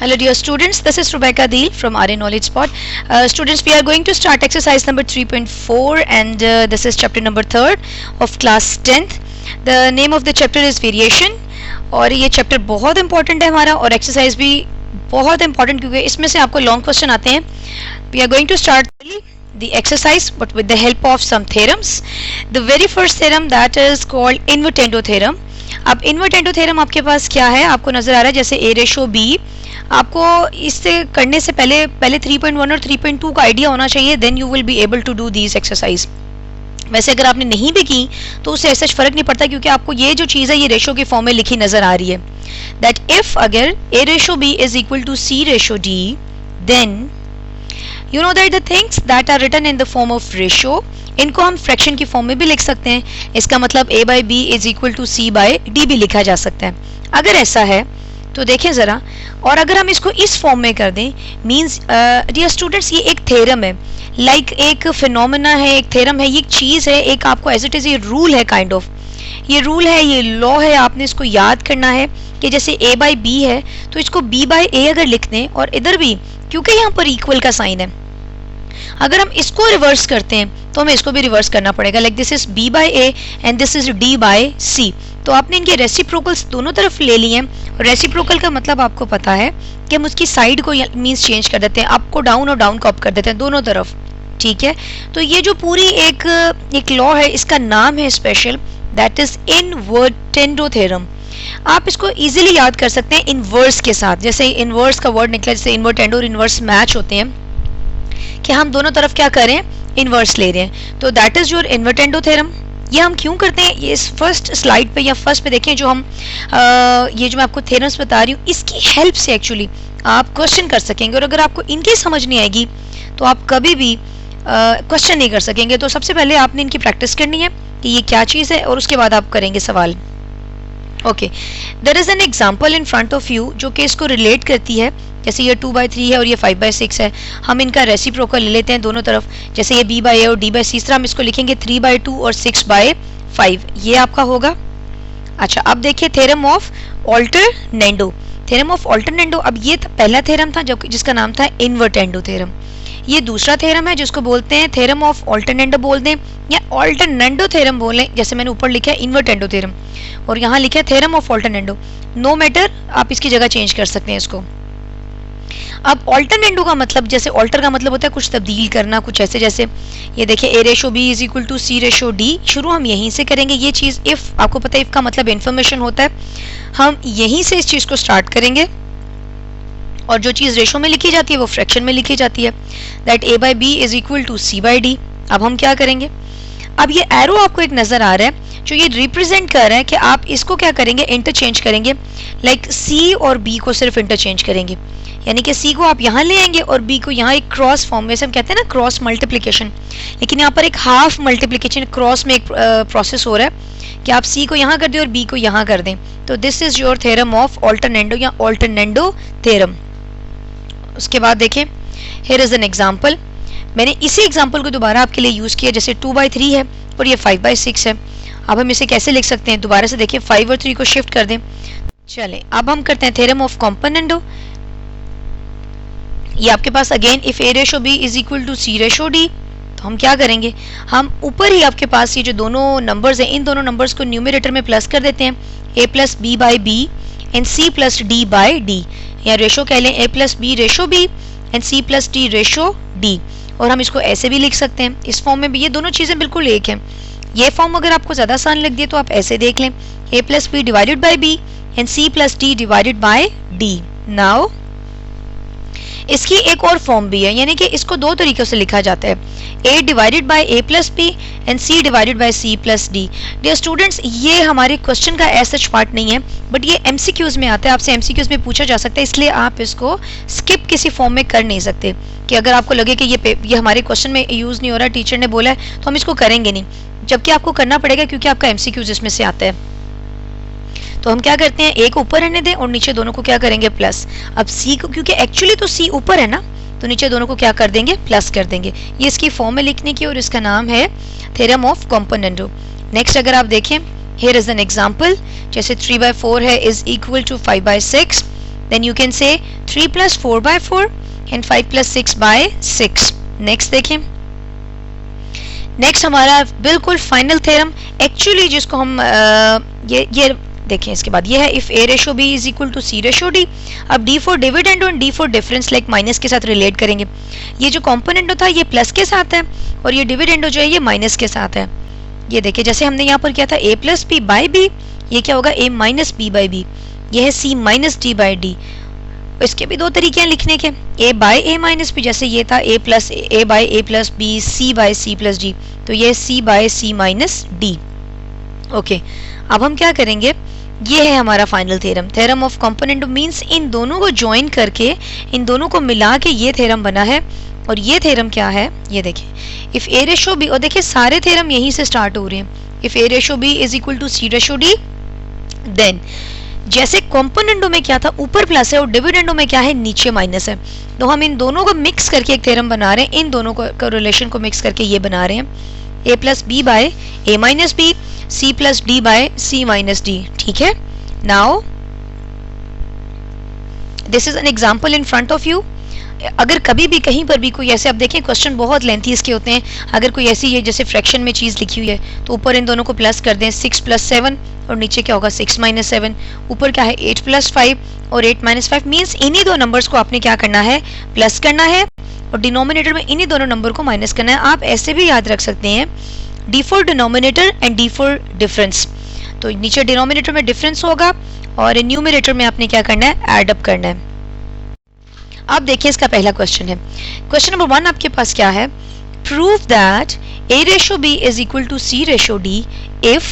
Hello dear students, this is Rebecca Deal from RA Knowledge Spot. Students, we are going to start exercise number 3.4 and this is chapter number 3rd of class 10th. The name of the chapter is variation और ये chapter बहुत important है हमारा और exercise भी बहुत important क्योंकि इसमें से आपको long question आते हैं. We are going to start the exercise but with the help of some theorems. The very first theorem that is called invertendo theorem. अब इन्वर्टेंडो थ्योरम आपके पास क्या है, आपको नजर आ रहा है जैसे a रेशो b. आपको इससे करने से पहले 3.1 और 3.2 का आइडिया होना चाहिए, then you will be able to do these exercise. वैसे अगर आपने नहीं भी की तो उससे ऐसा फर्क नहीं पड़ता क्योंकि आपको ये जो चीज़ है ये रेशो के फॉर्म में लिखी नजर आ रही है. दैट इफ अगर a ratio b is equal to c ratio d, then you know that the things that are written in the form of ratio, इनको हम फ्रैक्शन की फॉर्म में भी लिख सकते हैं. इसका मतलब a by b is equal to c by d भी लिखा जा सकता है. अगर ऐसा है तो देखें ज़रा, और अगर हम इसको इस फॉर्म में कर दें, मीन्स डियर स्टूडेंट्स ये एक थ्योरम है, लाइक एक फिनोमेना है, एक थ्योरम है, ये एक चीज़ है, एक आपको एज इट इज़ ये रूल है, काइंड ऑफ ये रूल है, ये लॉ है, आपने इसको याद करना है कि जैसे a by b है तो इसको b by a अगर लिख दें और इधर भी क्योंकि यहाँ पर इक्वल का साइन है, अगर हम इसको रिवर्स करते हैं तो हमें इसको भी रिवर्स करना पड़ेगा. Like this is b by a and this is d by c. तो आपने इनके रेसिप्रोकल्स दोनों तरफ ले लिए हैं. रेसिप्रोकल का मतलब आपको पता है कि हम उसकी साइड को मींस चेंज कर देते हैं, अप को डाउन और डाउन को अप कर देते हैं दोनों तरफ. ठीक है, तो ये जो पूरी एक लॉ है इसका नाम है स्पेशल, दैट इज इनवर्टेंडो थ्योरम. आप इसको इजीली याद कर सकते हैं इनवर्स के साथ. जैसे इनवर्स का वर्ड निकला, जैसे इनवर्टेंडो और इनवर्स मैच होते हैं कि हम दोनों तरफ क्या करें, इनवर्स ले रहे हैं. तो that is your invertendo theorem. ये हम क्यों करते हैं, ये इस फर्स्ट स्लाइड पे या फर्स्ट पे देखें, जो हम ये जो मैं आपको थ्योरम्स बता रही हूँ इसकी हेल्प से एक्चुअली आप क्वेश्चन कर सकेंगे. और अगर आपको इनकी समझ नहीं आएगी तो आप कभी भी क्वेश्चन नहीं कर सकेंगे. तो सबसे पहले आपने इनकी प्रैक्टिस करनी है कि ये क्या चीज़ है और उसके बाद आप करेंगे सवाल. Okay, there is an example in front of you जो कि इसको रिलेट करती है. जैसे ये 2 by 3 है और ये 5 by 6 है, हम इनका रेसिप्रोकल ले लेते हैं दोनों तरफ. जैसे ये b by a और d by c, इस तरह हम इसको लिखेंगे 3 by 2 और 6 by 5. ये आपका होगा. अच्छा, अब देखिए थ्योरम ऑफ ऑल्टरनेंडो. थ्योरम ऑफ ऑल्टरनेंडो, अब ये पहला थ्योरम था जिसका नाम था इन्वर्टेंडो थ्योरम. ये दूसरा थ्योरम है जिसको बोलते हैं थ्योरम ऑफ ऑल्टरनेंडो बोल दें या ऑल्टरनेंडो थ्योरम बोलें. जैसे मैंने ऊपर लिखा है इन्वर्टेंडो थ्योरम और यहाँ लिखा है थ्योरम ऑफ ऑल्टरनेंडो. नो मैटर, आप इसकी जगह चेंज कर सकते हैं इसको. अब ऑल्टरनेंडो का मतलब, जैसे ऑल्टर का मतलब होता है कुछ तब्दील करना, कुछ ऐसे. जैसे ये देखिए a ratio b is equal to c ratio d. शुरू हम यहीं से करेंगे. ये चीज़ इफ, आपको पता है इफ का मतलब इन्फॉर्मेशन होता है, हम यहीं से इस चीज़ को स्टार्ट करेंगे और जो चीज़ रेशो में लिखी जाती है वो फ्रैक्शन में लिखी जाती है. That a by b is equal to c by d. अब हम क्या करेंगे, अब ये एरो आपको एक नज़र आ रहा है जो ये रिप्रेजेंट कर रहा है कि आप इसको क्या करेंगे, इंटरचेंज करेंगे. लाइक c और b को सिर्फ इंटरचेंज करेंगे, यानी कि c को आप यहाँ ले आएंगे और b को यहाँ एक क्रॉस फॉर्म में, से हम कहते हैं ना क्रॉस मल्टीप्लिकेशन, लेकिन यहाँ पर एक हाफ मल्टीप्लिकेशन क्रॉस में एक प्रोसेस हो रहा है कि आप c को यहाँ कर दें और b को यहाँ कर दें. तो this is your theorem of alternendo या ऑल्टरनेंडो थ्योरम. उसके बाद देखें, हियर इज एन एग्जांपल. मैंने इसी एग्जांपल को दोबारा आपके लिए यूज़ किया. जैसे 2 by 3 है और ये 5 by 6 है. अब हम इसे कैसे लिख सकते हैं, दोबारा से देखिए 5 और 3 को शिफ्ट कर दें. चलें, अब हम करते हैं थ्योरम ऑफ कॉम्पोनेंडो. ये आपके पास again if a ratio b is equal to c ratio d. तो हम क्या करेंगे, हम ऊपर ही आपके पास ये जो दोनों नंबर्स हैं इन दोनों नंबर्स को न्यूमरेटर में प्लस कर देते हैं. a plus b by b and c plus d by d, या रेशो कह लें a plus b ratio b and c plus d ratio d. और हम इसको ऐसे भी लिख सकते हैं इस फॉर्म में भी. ये दोनों चीज़ें बिल्कुल एक हैं. ये फॉर्म अगर आपको ज़्यादा आसान लग दिए तो आप ऐसे देख लें, a plus b divided by b and c plus d divided by d. Now इसकी एक और फॉर्म भी है, यानी कि इसको दो तरीकों से लिखा जाता है, a divided by a plus b and c divided by c plus d. Dear students, ये हमारे क्वेश्चन का ऐसा पार्ट नहीं है, बट ये MCQs में आता है, आपसे MCQs में पूछा जा सकता है, इसलिए आप इसको स्किप किसी फॉर्म में कर नहीं सकते. कि अगर आपको लगे कि ये हमारे क्वेश्चन में यूज़ नहीं हो रहा, टीचर ने बोला है तो हम इसको करेंगे नहीं, जबकि आपको करना पड़ेगा क्योंकि आपका MCQs इसमें से आता है. तो हम क्या करते हैं, एक ऊपर रहने दें और नीचे दोनों को क्या करेंगे, प्लस. अब c को, क्योंकि एक्चुअली तो c ऊपर है ना, तो नीचे दोनों को क्या कर देंगे, प्लस कर देंगे. ये इसकी फॉर्म में लिखने की और इसका नाम है थ्योरम ऑफ कॉम्पोनेंडो. नेक्स्ट अगर आप देखें, हियर इज एन एग्जांपल. जैसे 3 by 4 है is equal to 5 by 6. Then you can say 3 + 4/4 and 5 + 6/6. Next देखें, नेक्स्ट हमारा बिल्कुल फाइनल थ्योरम एक्चुअली जिसको हम ये देखें. इसके बाद ये है if a ratio b is equal to c ratio d. अब d फॉर डिविडेंड और d for difference like minus के साथ रिलेट करेंगे. ये जो कॉम्पोनेंट था ये प्लस के साथ है और ये डिविडेंड जो है ये माइनस के साथ है. ये देखिए जैसे हमने यहाँ पर किया था a + b by b, ये क्या होगा a - b by b. ये है c - d by d. इसके भी दो तरीके हैं लिखने के, a by a - b, जैसे ये था a by a + b, c by c + d, तो ये c by c - d. Okay, अब हम क्या करेंगे, ये है हमारा final theorem. Theorem of component means इन दोनों को ज्वाइन करके, इन दोनों को मिला के ये थ्योरम बना है. और ये थ्योरम क्या है, ये देखिए इफ a रेशो b, और देखिए सारे थ्योरम यहीं से स्टार्ट हो रहे हैं. If a ratio b is equal to c ratio d, then जैसे कंपोनेंटों में क्या था ऊपर प्लस है और डिविडेंडों में क्या है नीचे माइनस है, तो हम इन दोनों को मिक्स करके एक थ्योरम बना रहे हैं. इन दोनों को रिलेशन को मिक्स करके ये बना रहे हैं a + b by a - b, c + d by c - d. ठीक है. Now this is an example in front of you. अगर कभी भी कहीं पर भी कोई ऐसे, अब देखें क्वेश्चन बहुत लेंथी इसके होते हैं, अगर कोई ऐसी है जैसे फ्रैक्शन में चीज लिखी हुई है तो ऊपर इन दोनों को प्लस कर दें, 6 + 7 और नीचे क्या होगा 6 - 7. ऊपर क्या है 8 + 5 और 8 - 5 मींस इन्हीं दो नंबर्स को आपने क्या करना है, प्लस करना है और डिनोमिनेटर में इन्हीं दोनों नंबर को माइनस करना है. आप ऐसे भी याद रख सकते हैं d for denominator and d for difference. तो नीचे डिनोमिनेटर में डिफरेंस होगा और न्यूमरेटर में आपने क्या करना है, ऐड अप करना है. अब देखिए इसका पहला क्वेश्चन है. क्वेश्चन नंबर 1 आपके पास क्या है, prove that a ratio b is equal to c ratio d if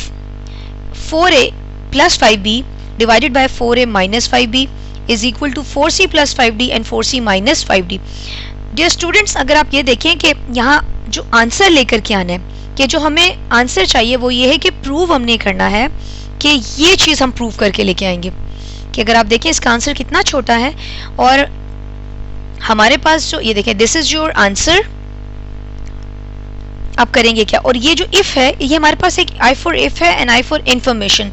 4a + 5b divided by 4a - 5b is equal to 4c + 5d and 4c - 5d. Dear students, अगर आप ये देखें कि यहाँ जो आंसर लेकर के आना है, कि जो हमें आंसर चाहिए वो ये है कि प्रूव हमने करना है कि ये चीज़ हम प्रूव करके लेके आएंगे. कि अगर आप देखें इसका आंसर कितना छोटा है और हमारे पास जो ये देखें दिस इज योर आंसर. आप करेंगे क्या, और ये जो इफ है ये हमारे पास एक आई फॉर इफ है एंड आई फॉर इंफॉर्मेशन.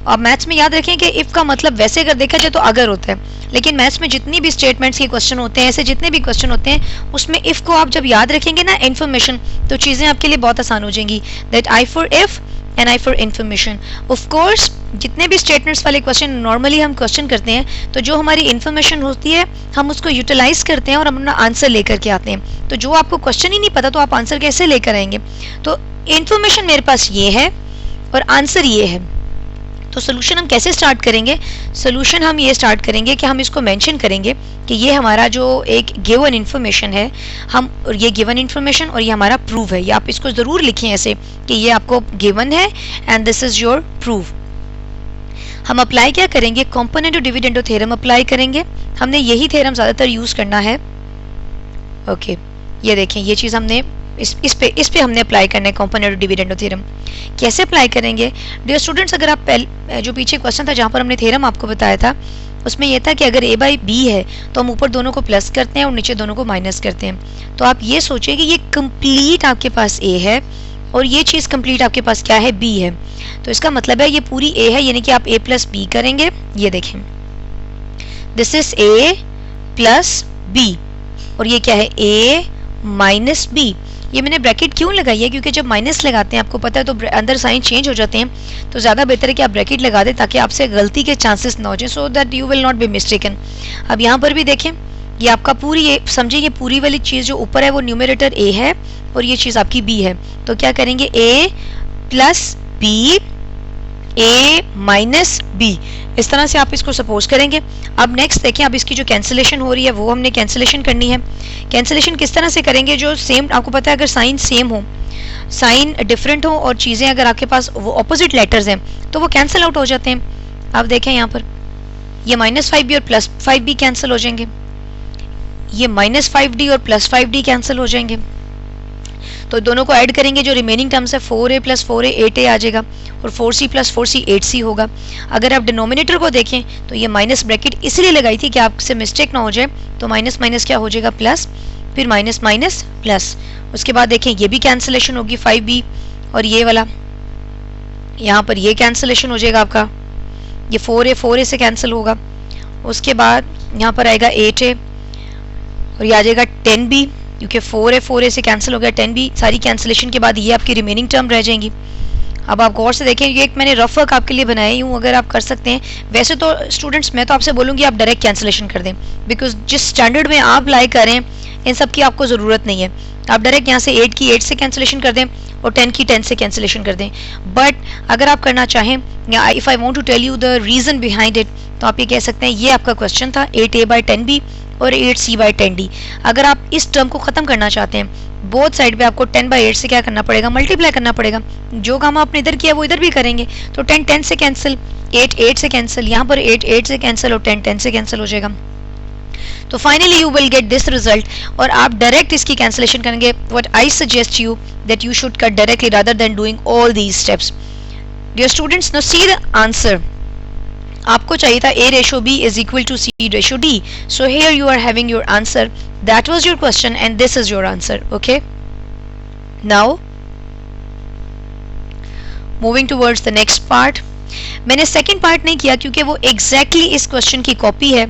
अब मैथ्स में याद रखें कि इफ का मतलब वैसे अगर देखा जाए तो अगर होता है, लेकिन मैथ्स में जितनी भी स्टेटमेंट्स के क्वेश्चन होते हैं, ऐसे जितने भी क्वेश्चन होते हैं, उसमें इफ को आप जब याद रखेंगे ना इंफॉर्मेशन, तो चीजें आपके लिए बहुत आसान हो जाएंगी. That I for if and I for information. Of course जितने भी स्टेटमेंट्स वाले क्वेश्चन नॉर्मली हम क्वेश्चन करते हैं, तो जो हमारी इंफॉर्मेशन होती है हम उसको यूटिलाइज करते हैं और हम अपना आंसर लेकर के आते हैं. तो जो आपको क्वेश्चन ही नहीं पता तो आप आंसर कैसे लेकर आएंगे. तो इंफॉर्मेशन मेरे पास ये है और आंसर ये है. तो सोल्यूशन हम कैसे स्टार्ट करेंगे, सोल्यूशन हम ये स्टार्ट करेंगे कि हम इसको मेंशन करेंगे कि ये हमारा जो एक गिवन इन्फॉर्मेशन है, हम ये गिवन इन्फॉर्मेशन और ये हमारा प्रूफ है. ये आप इसको जरूर लिखें ऐसे कि ये आपको गिवन है and this is your proof. हम अप्लाई क्या करेंगे, कंपोनेंट डिविडेंड थ्योरम अप्लाई करेंगे. हमने यही थ्योरम ज्यादातर यूज करना है. ओके, ये देखें ये चीज हमने इस पे हमने अप्लाई करना है कंपोनेंट डिविडेंड थ्योरम. कैसे अप्लाई करेंगे डियर स्टूडेंट्स, अगर आप जो पीछे क्वेश्चन था जहां पर हमने थ्योरम आपको बताया था, उसमें यह था कि अगर a बाई b है तो हम ऊपर दोनों को प्लस करते हैं और नीचे दोनों को माइनस करते हैं. तो आप ये सोचिए कि ये कंप्लीट आपके पास a है और ये चीज कंप्लीट आपके पास क्या है, b है. तो इसका मतलब है ये पूरी a है, यानी कि आप a + b करेंगे. ये देखें दिस इज a + b और ये क्या है a - b. ये मैंने ब्रैकेट क्यों लगाई है, क्योंकि जब माइनस लगाते हैं आपको पता है तो अंदर साइन चेंज हो जाते हैं, तो ज़्यादा बेहतर है कि आप ब्रैकेट लगा दें ताकि आपसे गलती के चांसेस ना हो जाए, so that you will not be mistaken. अब यहाँ पर भी देखें ये आपका पूरी, ये समझिए ये पूरी वाली चीज़ जो ऊपर है वो न्यूमरेटर a है और ये चीज़ आपकी b है. तो क्या करेंगे a + b a - b, इस तरह से आप इसको सपोज करेंगे. अब नेक्स्ट देखें, अब इसकी जो कैंसिलेशन हो रही है वो हमने कैंसिलेशन करनी है. कैंसिलेशन किस तरह से करेंगे, जो सेम आपको पता है अगर साइन सेम हो, साइन डिफरेंट हो और चीज़ें अगर आपके पास वो ऑपोजिट लेटर्स हैं तो वो कैंसिल आउट हो जाते हैं. आप देखें यहाँ पर ये -5b और +5b कैंसिल हो जाएंगे, ये -5d और +5d कैंसिल हो जाएंगे. तो दोनों को ऐड करेंगे, जो रिमेनिंग टर्म्स है 4a + 4a 8a आ जाएगा और 4c + 4c 8c होगा. अगर आप डिनोमिनेटर को देखें तो ये माइनस ब्रैकेट इसलिए लगाई थी कि आपसे मिस्टेक ना हो जाए. तो माइनस माइनस क्या हो जाएगा प्लस, फिर माइनस माइनस प्लस. उसके बाद देखें ये भी कैंसिलेशन होगी 5b और ये वाला यहाँ पर ये कैंसिलेशन हो जाएगा आपका, ये 4a से कैंसिल होगा उसके बाद यहाँ पर आएगा 8a और ये आ जाएगा 10b, क्योंकि 4a से कैंसिल हो गया, 10b, सारी कैंसिलेशन के बाद ये आपकी रिमेनिंग टर्म रह जाएंगी। अब आप गौर से देखें, ये एक मैंने रफ वर्क आपके लिए बनाई हूँ, अगर आप कर सकते हैं। वैसे तो स्टूडेंट्स मैं तो आपसे बोलूँगी आप डायरेक्ट कैंसिलेशन कर दें, बिकॉज जिस स्टैंडर्ड में आप अप्लाई करें इन सब की आपको ज़रूरत नहीं है। आप डायरेक्ट यहाँ से 8 की 8 से कैंसिलेशन कर दें और 10 की 10 से कैंसिलेशन कर दें। बट अगर आप करना चाहें, या if I want to tell you the reason behind it, तो आप ये कह सकते हैं ये आपका क्वेश्चन था 8a/10b और 8c/10d। अगर आप इस टर्म को ख़त्म करना चाहते हैं, बोथ साइड पे आपको 10/8 से क्या करना पड़ेगा, मल्टीप्लाई करना पड़ेगा। जो काम आपने इधर किया वो इधर भी करेंगे, तो 10 10 से कैंसिल, 8 8 से कैंसिल, यहाँ पर 8 8 से कैंसिल और 10 10 से कैंसिल हो जाएगा। तो finally you will get this result, और आप डायरेक्ट इसकी कैंसिलेशन करेंगे। What I suggest you that you should cut directly rather than doing all these steps. Dear students, now see the answer. आपको चाहिए था a/b is equal to c/d, so here you are having your answer. That was your question and this is your answer. Okay, now moving towards the next part. मैंने second part नहीं किया क्योंकि वो exactly इस question की copy है,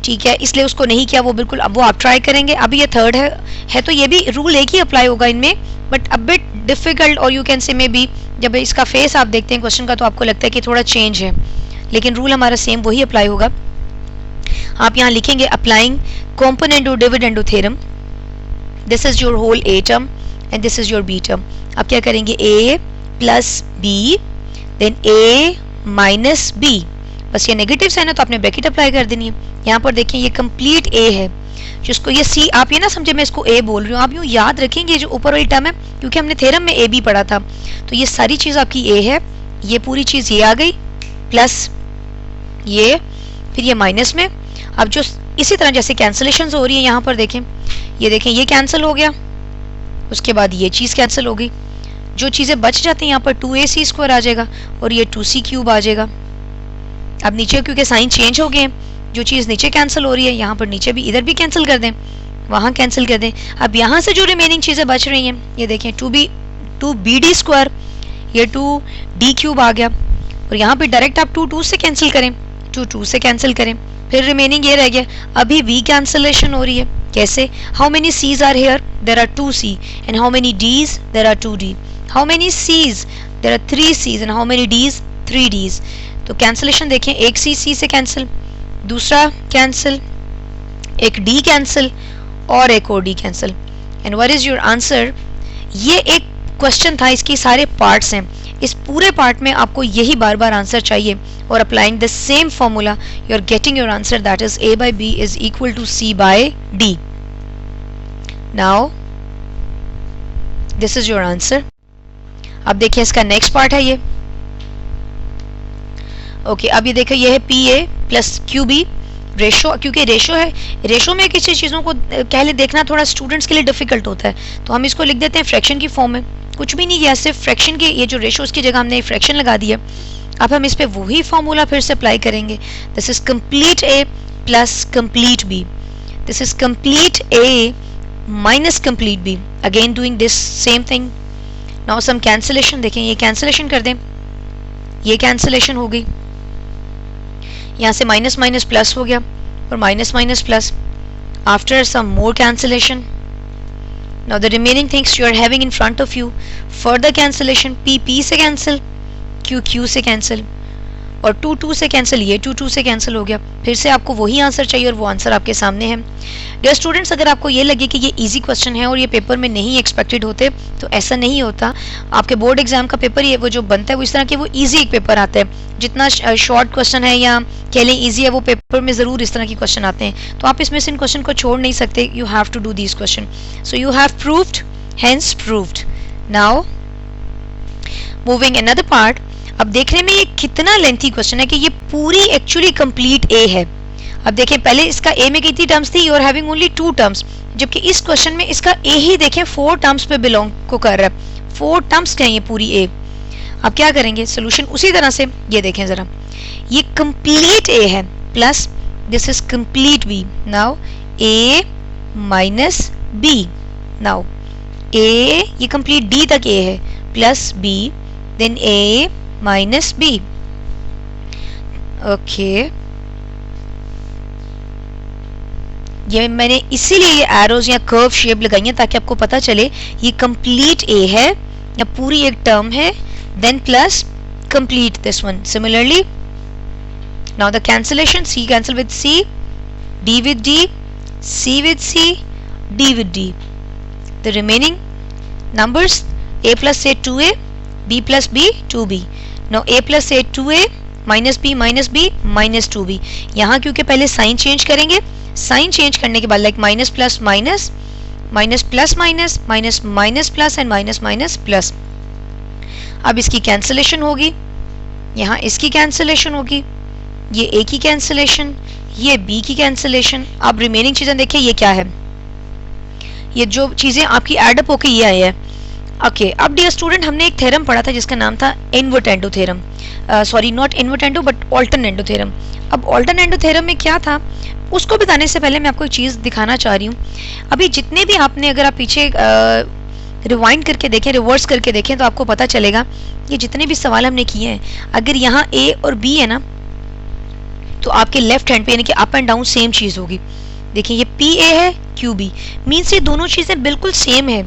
ठीक है, इसलिए उसको नहीं किया। वो बिल्कुल अब वो आप ट्राई करेंगे। अभी ये थर्ड है तो ये भी रूल एक ही अप्लाई होगा इनमें, बट अ बिट डिफिकल्ट, और यू कैन से मे बी जब इसका फेस आप देखते हैं क्वेश्चन का तो आपको लगता है कि थोड़ा चेंज है, लेकिन रूल हमारा सेम वही अप्लाई होगा। आप यहाँ लिखेंगे applying componendo dividendo theorem, this is your whole a term and this is your b term. आप क्या करेंगे, a plus b then a minus b, बस ये नेगेटिव साइन है तो आपने ब्रैकेट अप्लाई कर देनी है। यहाँ पर देखें ये कंप्लीट a है, जिसको ये c, आप ये ना समझे मैं इसको a बोल रही हूँ, आप यूँ याद रखेंगे जो ऊपर वाली टर्म है, क्योंकि हमने थ्योरम में a b पढ़ा था। तो ये सारी चीज आपकी a है, ये पूरी चीज ये आ गई, प्लस ये, फिर ये माइनस में। अब जो इसी तरह जैसे कैंसिलेशंस हो रही है यहाँ पर देखें, ये देखें ये कैंसिल हो गया, उसके बाद ये चीज़ कैंसिल हो गई। जो चीज़ें बच जाती हैं यहाँ पर 2ac² आ जाएगा और ये 2c³ आ जाएगा। अब नीचे क्योंकि साइन चेंज हो गए हैं, जो चीज़ नीचे कैंसिल हो रही है यहाँ पर नीचे भी, इधर भी कैंसिल कर दें, वहाँ कैंसिल कर दें। अब यहाँ से जो रिमेनिंग चीज़ें बच रही हैं, ये देखें 2bd², ये 2d³ आ गया, और यहाँ पे डायरेक्ट आप 2 2 से कैंसिल करें, 2 2 से कैंसिल करें, फिर रिमेनिंग ये रह गया। अभी v कैंसिलेशन हो रही है, कैसे, how many c's are here, there are 2c, and how many d's, there are 2d, how many c's, there are 3c's, and how many d's, 3d's। तो कैंसिलेशन देखें, एक c से कैंसिल, दूसरा cancel, एक d कैंसिल और एक और d cancel, and what is your answer. ये एक क्वेश्चन था, इसके सारे पार्ट्स हैं, इस पूरे पार्ट में आपको यही बार बार आंसर चाहिए, और applying the same formula you are getting your answer, that is a/b is equal to c/d। Now this is your answer. अब देखिए इसका नेक्स्ट पार्ट है ये, ओके, अब ये देखो ये है pa प्लस qb रेशो, क्योंकि रेशो है, रेशो में किसी चीज़ों को पहले देखना थोड़ा स्टूडेंट्स के लिए डिफिकल्ट होता है, तो हम इसको लिख देते हैं फ्रैक्शन की फॉर्म में। कुछ भी नहीं किया, सिर्फ फ्रैक्शन के ये जो रेशो की जगह हमने फ्रैक्शन लगा दिया। अब हम इस पे वही फॉर्मूला फिर से अप्लाई करेंगे, this is complete a plus complete b, this is complete a minus complete b, again doing this same thing. Now some cancellation, देखें ये कैंसिलेशन कर दें, ये कैंसिलेशन हो गई, यहाँ से माइनस माइनस प्लस हो गया और minus minus plus, after some more cancellation. Now the remaining things you are having in front of you, further cancellation, p से cancel, q से cancel, और 2 2 से cancel, ये 2 2 से cancel हो गया। फिर से आपको वही आंसर चाहिए और वो आंसर आपके सामने है। डियर स्टूडेंट्स, अगर आपको ये लगे कि ये इजी क्वेश्चन है और ये पेपर में नहीं एक्सपेक्टेड होते, तो ऐसा नहीं होता। आपके बोर्ड एग्जाम का पेपर ये वो जो बनता है वो इस तरह के वो इजी एक पेपर आता है, जितना शॉर्ट क्वेश्चन है या कह लें इजी है, वो पेपर में ज़रूर इस तरह के क्वेश्चन आते हैं। तो आप इसमें से इन क्वेश्चन को छोड़ नहीं सकते, you have to do these question, so you have proved, hence proved. Now moving another part. अब देखने में ये कितना लेंथी क्वेश्चन है कि ये पूरी एक्चुअली कंप्लीट ए है। अब देखें, पहले इसका ए में कितनी टर्म्स थी, you are having only 2 terms, जबकि इस क्वेश्चन में इसका ए ही देखें 4 टर्म्स पे बिलोंग को कर रहा है, 4 टर्म्स क्या है ये पूरी ए। अब क्या करेंगे, सोल्यूशन उसी तरह से, ये देखें जरा, ये कंप्लीट ए है plus this is complete B. Now A minus B, now A ये कंप्लीट डी तक ए है plus B, then A minus B, okay. ये मैंने इसीलिए ये एरोज या कर्व शेप लगाई है ताकि आपको पता चले ये कंप्लीट ए है या पूरी एक टर्म है, then plus complete this one. Similarly now the cancellation, c cancel with c, d with d, c with c, d with d. The remaining numbers a plus a 2a, b plus b 2b. now a plus a 2a minus b minus 2b. यहाँ क्योंकि पहले sign change करेंगे, sign change करने के बाद like minus plus minus, minus plus minus, minus minus plus and minus minus plus. अब इसकी cancellation होगी, यहाँ इसकी कैंसिलेशन होगी, ये a की कैंसिलेशन, ये b की कैंसिलेशन. अब रिमेनिंग चीजें देखिए ये क्या है, ये जो चीजें आपकी एडअप होके ये आई है. ओके, अब डियर स्टूडेंट हमने एक थ्योरम पढ़ा था जिसका नाम था invertendo theorem, sorry not invertendo but alternendo theorem. अब ऑल्टरनेटो थ्योरम में क्या था उसको बताने से पहले मैं आपको एक चीज दिखाना चाह रही हूँ. अभी जितने भी आपने, अगर आप पीछे रिवाइंड करके देखें, रिवर्स करके देखें तो आपको पता चलेगा ये जितने भी सवाल हमने किए हैं, अगर यहाँ ए और बी है ना तो आपके लेफ्ट हैंड पे यानी कि अप एंड डाउन सेम चीज होगी. देखिए ये पी ए है, क्यू बी, मीन्स ये दोनों चीजें बिल्कुल सेम है,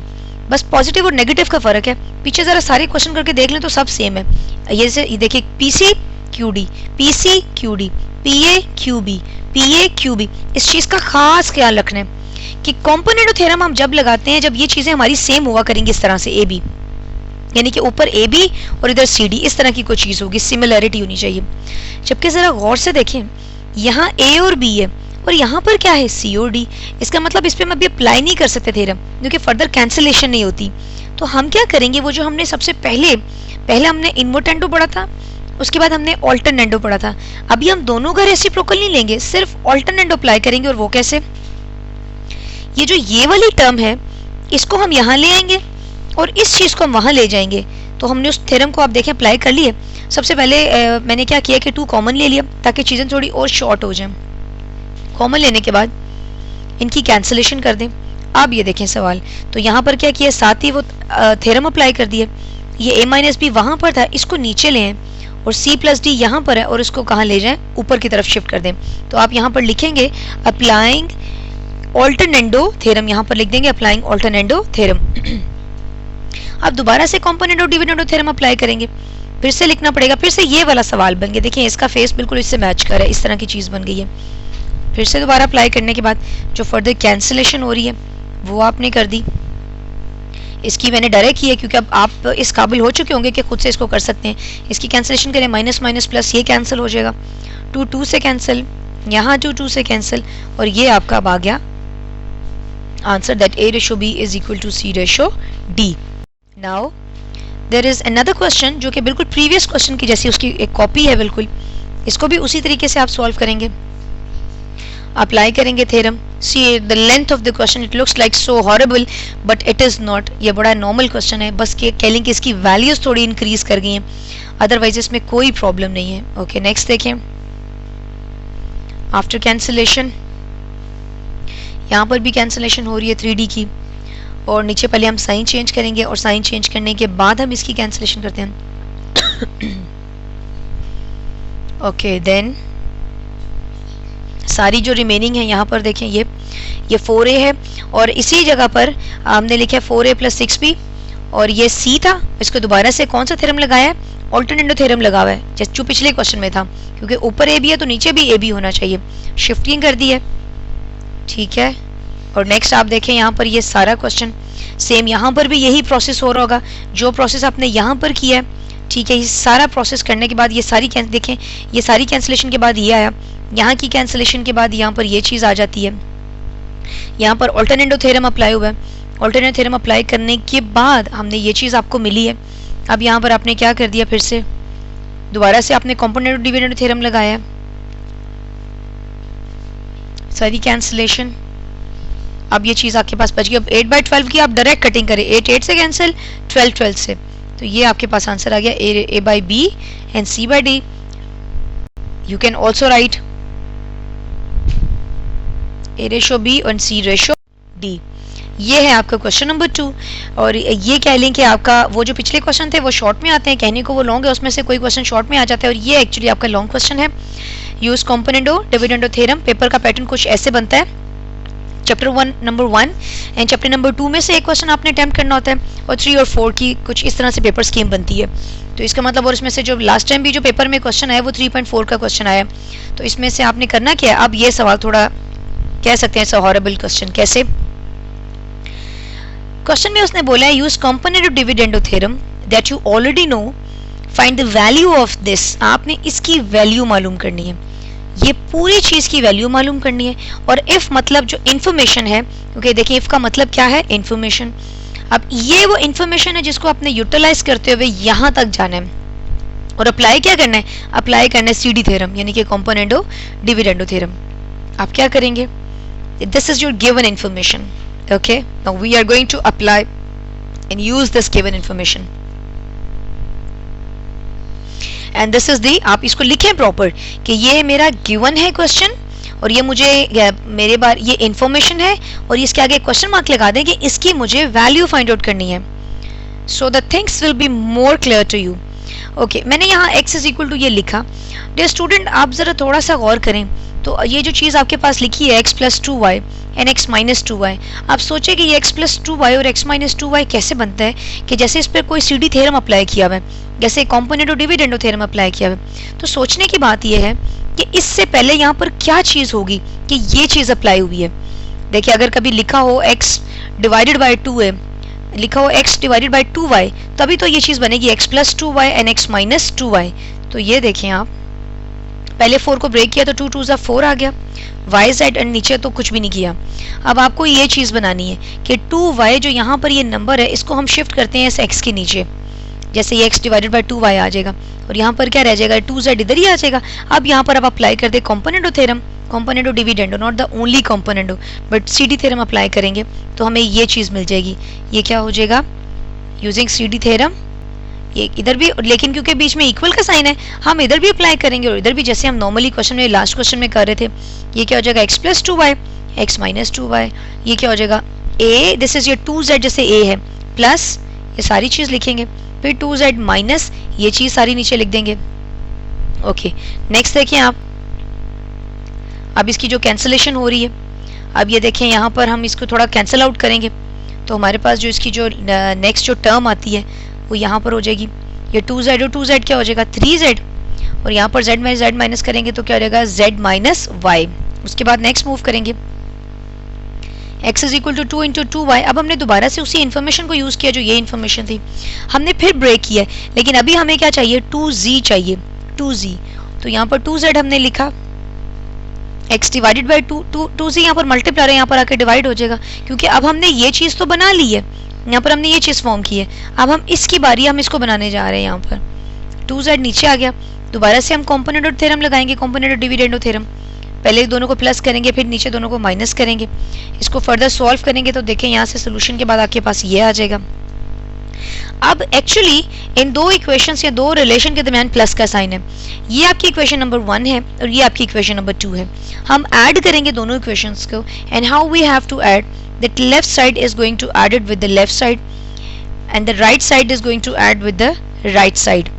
बस पॉजिटिव और नेगेटिव का फर्क है. पीछे जरा सारे क्वेश्चन करके देख लें तो सब सेम है. ये देखिए p c q d, p c q d, p ए क्यू बी, पी ए क्यू बी. इस चीज का खास ख्याल रखना है कि कॉम्पोनेंटो थ्योरम हम जब लगाते हैं जब ये चीजें हमारी सेम हुआ करेंगी इस तरह से, ए बी यानी कि ऊपर ए बी और इधर सी डी, इस तरह की कोई चीज होगी, सिमिलैरिटी होनी चाहिए. जबकि जरा गौर से देखें यहाँ ए और बी है और यहाँ पर क्या है सी और डी. इसका मतलब इस पे हम अभी अप्लाई नहीं कर सकते थ्योरम क्योंकि फर्दर कैंसिलेशन नहीं होती. तो हम क्या करेंगे, वो जो हमने सबसे पहले हमने इन्वर्टेंडो पढ़ा था, उसके बाद हमने ऑल्टरनेटो पढ़ा था. अभी हम दोनों का रेसिप्रोकल नहीं लेंगे, सिर्फ ऑल्टरनेटो अप्लाई करेंगे. और वो कैसे, ये जो ये वाली टर्म है इसको हम यहाँ ले आएंगे और इस चीज को हम वहां ले जाएंगे. तो हमने उस थ्योरम को आप देखें अप्लाई कर लिए. सबसे पहले मैंने क्या किया कि 2 कॉमन ले लिया ताकि चीजें थोड़ी और शॉर्ट हो जाए. कॉमन लेने के बाद इनकी कैंसिलेशन कर दें. अब ये देखें सवाल, तो यहाँ पर क्या किया, साथ ही वो थ्योरम अप्लाई कर दिए. ये a माइनस बी वहां पर था, इसको नीचे ले आए और c प्लस डी यहाँ पर है और इसको कहाँ ले जाएं, ऊपर की तरफ शिफ्ट कर दें. तो आप यहाँ पर लिखेंगे अप्लाइंग ऑल्टरनेटो थ्योरम, यहाँ पर लिख देंगे अप्लाइंग ऑल्टरनेटो थ्योरम. अब दोबारा से कॉम्पोनेंटो डिविडेंडो थ्योरम अप्लाई करेंगे, फिर से लिखना पड़ेगा, फिर से ये वाला सवाल बन गया. देखिए इसका फेस बिल्कुल इससे मैच कर रहा है, इस तरह की चीज बन गई है. फिर से दोबारा अप्लाई करने के बाद जो फर्दर कैंसिलेशन हो रही है वो आपने कर दी. इसकी मैंने डायरेक्ट की है क्योंकि अब आप इस काबिल हो चुके होंगे कि खुद से इसको कर सकते हैं. इसकी कैंसिलेशन करें, माइनस माइनस प्लस, ये कैंसिल हो जाएगा, 2 2 से कैंसिल, यहाँ 2 2 से कैंसिल, और ये आपका अब आ गया answer that a ratio b is equal to c ratio d. Now there is another question जो कि बिल्कुल प्रीवियस क्वेश्चन की जैसी उसकी एक कॉपी है बिल्कुल. इसको भी उसी तरीके से आप सॉल्व करेंगे, अप्लाई करेंगे theorem. See the length of the question, it looks like so horrible but it is not. ये बड़ा नॉर्मल क्वेश्चन है, बस के कह लें कि इसकी वैल्यूज थोड़ी इंक्रीज कर गई हैं, अदरवाइज इसमें कोई प्रॉब्लम नहीं है. ओके नेक्स्ट देखें. आफ्टर कैंसिलेशन यहाँ पर भी कैंसिलेशन हो रही है 3D की, और नीचे पहले हम साइन चेंज करेंगे और साइन चेंज करने के बाद हम इसकी कैंसिलेशन करते हैं. ओके देन सारी जो रिमेनिंग है यहाँ पर देखें, ये 4a है और इसी जगह पर हमने लिखा है 4a प्लस 6b, और ये c था, इसको दोबारा से कौन सा थ्योरम लगाया है, ऑल्टरनेटो थ्योरम लगा हुआ है जैसे जो पिछले क्वेश्चन में था, क्योंकि ऊपर a b है तो नीचे भी a b होना चाहिए. शिफ्टिंग कर दी है, ठीक है. और नेक्स्ट आप देखें यहाँ पर ये सारा क्वेश्चन सेम, यहाँ पर भी यही प्रोसेस हो रहा होगा जो प्रोसेस आपने यहाँ पर किया है, ठीक है. ये सारा प्रोसेस करने के बाद ये सारी देखें, ये सारी कैंसिलेशन के बाद ये आया, यहाँ की कैंसिलेशन के बाद यहाँ पर ये चीज आ जाती है. यहाँ पर ऑल्टरनेटो थ्योरम अप्लाई हुआ है, ऑल्टरनेटो थ्योरम अप्लाई करने के बाद हमने ये चीज आपको मिली है. अब यहाँ पर आपने क्या कर दिया, फिर से दोबारा से आपने कॉम्पोनेंटो डिविडेंडो थ्योरम लगाया, सारी कैंसिलेशन. अब ये चीज आपके पास बच गई. अब 8/12 की आप डायरेक्ट कटिंग करें, 8 8 से कैंसिल, 12 12 से, तो ये आपके पास आंसर आ गया a by b and c by d. You can also write a ratio b और c रेशो d. ये है आपका क्वेश्चन नंबर 2. और ये कह लें कि आपका वो जो पिछले क्वेश्चन थे वो शॉर्ट में आते हैं, कहने को वो लॉन्ग है, उसमें से कोई क्वेश्चन शॉर्ट में आ जाता है, और ये एक्चुअली आपका लॉन्ग क्वेश्चन है. Use componendo dividendo theorem. Paper का पैटर्न कुछ ऐसे बनता है, chapter 1 number 1 and chapter number 2 में से एक क्वेश्चन आपने अटेम्प्ट करना होता है और 3 और 4 की कुछ इस तरह से पेपर स्कीम बनती है। तो इसका मतलब, और इसमें से जो लास्ट टाइम भी जो पेपर में क्वेश्चन आया वो 3.4 का क्वेश्चन आया, तो इसमें से आपने करना क्या है, अब ये सवाल थोड़ा कह सकते हैं हॉरिबल क्वेश्चन। कैसे? क्वेश्चन में उसने बोला है use component of dividendo theorem that you already know, find the value of this. आपने इसकी वैल्यू मालूम करनी है, ये पूरी चीज की वैल्यू मालूम करनी है। और इफ मतलब जो इंफॉर्मेशन है, ओके देखिए इफ का मतलब क्या है, इंफॉर्मेशन। अब ये वो इंफॉर्मेशन है जिसको आपने यूटिलाइज करते हुए यहां तक जाना है और अप्लाई क्या करना है, अप्लाई करना है सीडी थ्योरम यानी कि कंपोनेंटो डिविडेंडो थ्योरम। आप क्या करेंगे, this is your given information, okay now we are going to apply and use this given information and this is the, आप इसको लिखें प्रॉपर कि ये मेरा गिवन है क्वेश्चन और ये मुझे मेरे बार ये इंफॉर्मेशन है और इसके आगे क्वेश्चन मार्क लगा दें कि इसकी मुझे वैल्यू फाइंड आउट करनी है, so the things will be more clear to you. Okay मैंने यहाँ x इज इक्वल टू ये लिखा। डियर स्टूडेंट आप जरा थोड़ा सा गौर करें तो ये जो चीज आपके पास लिखी है x plus 2y and x minus 2y, आप सोचे कि ये x प्लस 2y और x माइनस 2y कैसे बनता है, कि जैसे इस पर कोई सीडी थ्योरम अप्लाई किया हुआ है, जैसे कंपोनेंटो डिविडेंडो थ्योरम अप्लाई किया हुआ है। तो सोचने की बात यह है कि इससे पहले यहाँ पर क्या चीज होगी कि ये चीज अप्लाई हुई है। देखिए अगर कभी लिखा हो x डिवाइडेड बाय 2 है, लिखा हो x डिवाइडेड बाय 2y, तभी तो ये चीज बनेगी x plus 2y and x minus 2y। तो ये देखें आप, पहले 4 को ब्रेक किया तो 2 2 4 आ गया, y z एंड नीचे तो कुछ भी नहीं किया। अब आपको ये चीज बनानी है कि 2y जो यहाँ पर ये नंबर है इसको हम शिफ्ट करते हैं इस x के नीचे, जैसे ये x डिवाइडेड बाय 2y आ जाएगा और यहाँ पर क्या रह जाएगा, 2z इधर ही आ जाएगा। अब यहाँ पर आप अप्लाई कर दे componendo theorem, componendo dividendo, not the only componendo but CD theorem apply करेंगे तो हमें ये चीज मिल जाएगी। ये क्या हो जाएगा, यूजिंग सीडी थ्योरम, ये इधर भी, लेकिन क्योंकि बीच में इक्वल का साइन है हम इधर भी अप्लाई करेंगे और इधर भी, जैसे हम नॉर्मली क्वेश्चन में लास्ट क्वेश्चन में कर रहे थे। ये क्या हो जाएगा, x plus 2y x minus 2y, ये क्या हो जाएगा a, this is your 2z जैसे a है, प्लस ये सारी चीज लिखेंगे, फिर 2z माइनस ये चीज सारी नीचे लिख देंगे। ओके नेक्स्ट देखिए आप, अब इसकी जो कैंसिलेशन हो रही है, अब ये देखें यहाँ पर हम इसको थोड़ा कैंसिल आउट करेंगे तो हमारे पास जो इसकी जो नेक्स्ट जो टर्म आती है वो यहाँ पर हो जाएगी, ये 2z और 2z क्या हो जाएगा 3z और यहाँ पर z माइनस करेंगे तो क्या हो जाएगा z माइनस y। उसके बाद नेक्स्ट मूव करेंगे, x is equal to 2 into 2y। अब हमने दोबारा से उसी इन्फॉर्मेशन को यूज किया जो ये इन्फॉर्मेशन थी, हमने फिर ब्रेक किया है, लेकिन अभी हमें क्या चाहिए, 2z चाहिए, 2z। तो यहाँ पर 2z हमने लिखा, x डिवाइडेड बाय 2z यहाँ पर मल्टीप्लाई है, यहाँ पर आकर डिवाइड हो जाएगा क्योंकि अब हमने ये चीज तो बना ली है, यहाँ पर हमने ये चीज फॉर्म की है। अब हम इसकी बारी, हम इसको बनाने जा रहे हैं। यहाँ पर 2z नीचे आ गया, दोबारा से हम कंपोनेंटो थ्योरम लगाएंगे, कंपोनेंटो डिविडेंडो थ्योरम। पहले दोनों को प्लस करेंगे फिर नीचे दोनों को माइनस करेंगे, इसको फर्दर सॉल्व करेंगे तो देखें यहाँ से सोल्यूशन के बाद आपके पास ये आ जाएगा। अब एक्चुअली इन दो इक्वेशंस या दो रिलेशन के दरमियान प्लस का साइन है, ये आपकी इक्वेशन नंबर 1 है और ये आपकी इक्वेशन नंबर 2 है। हम ऐड करेंगे दोनों इक्वेशंस को and how we have to add, that left side is going to add it with the left side and the right side is going to add with the right side.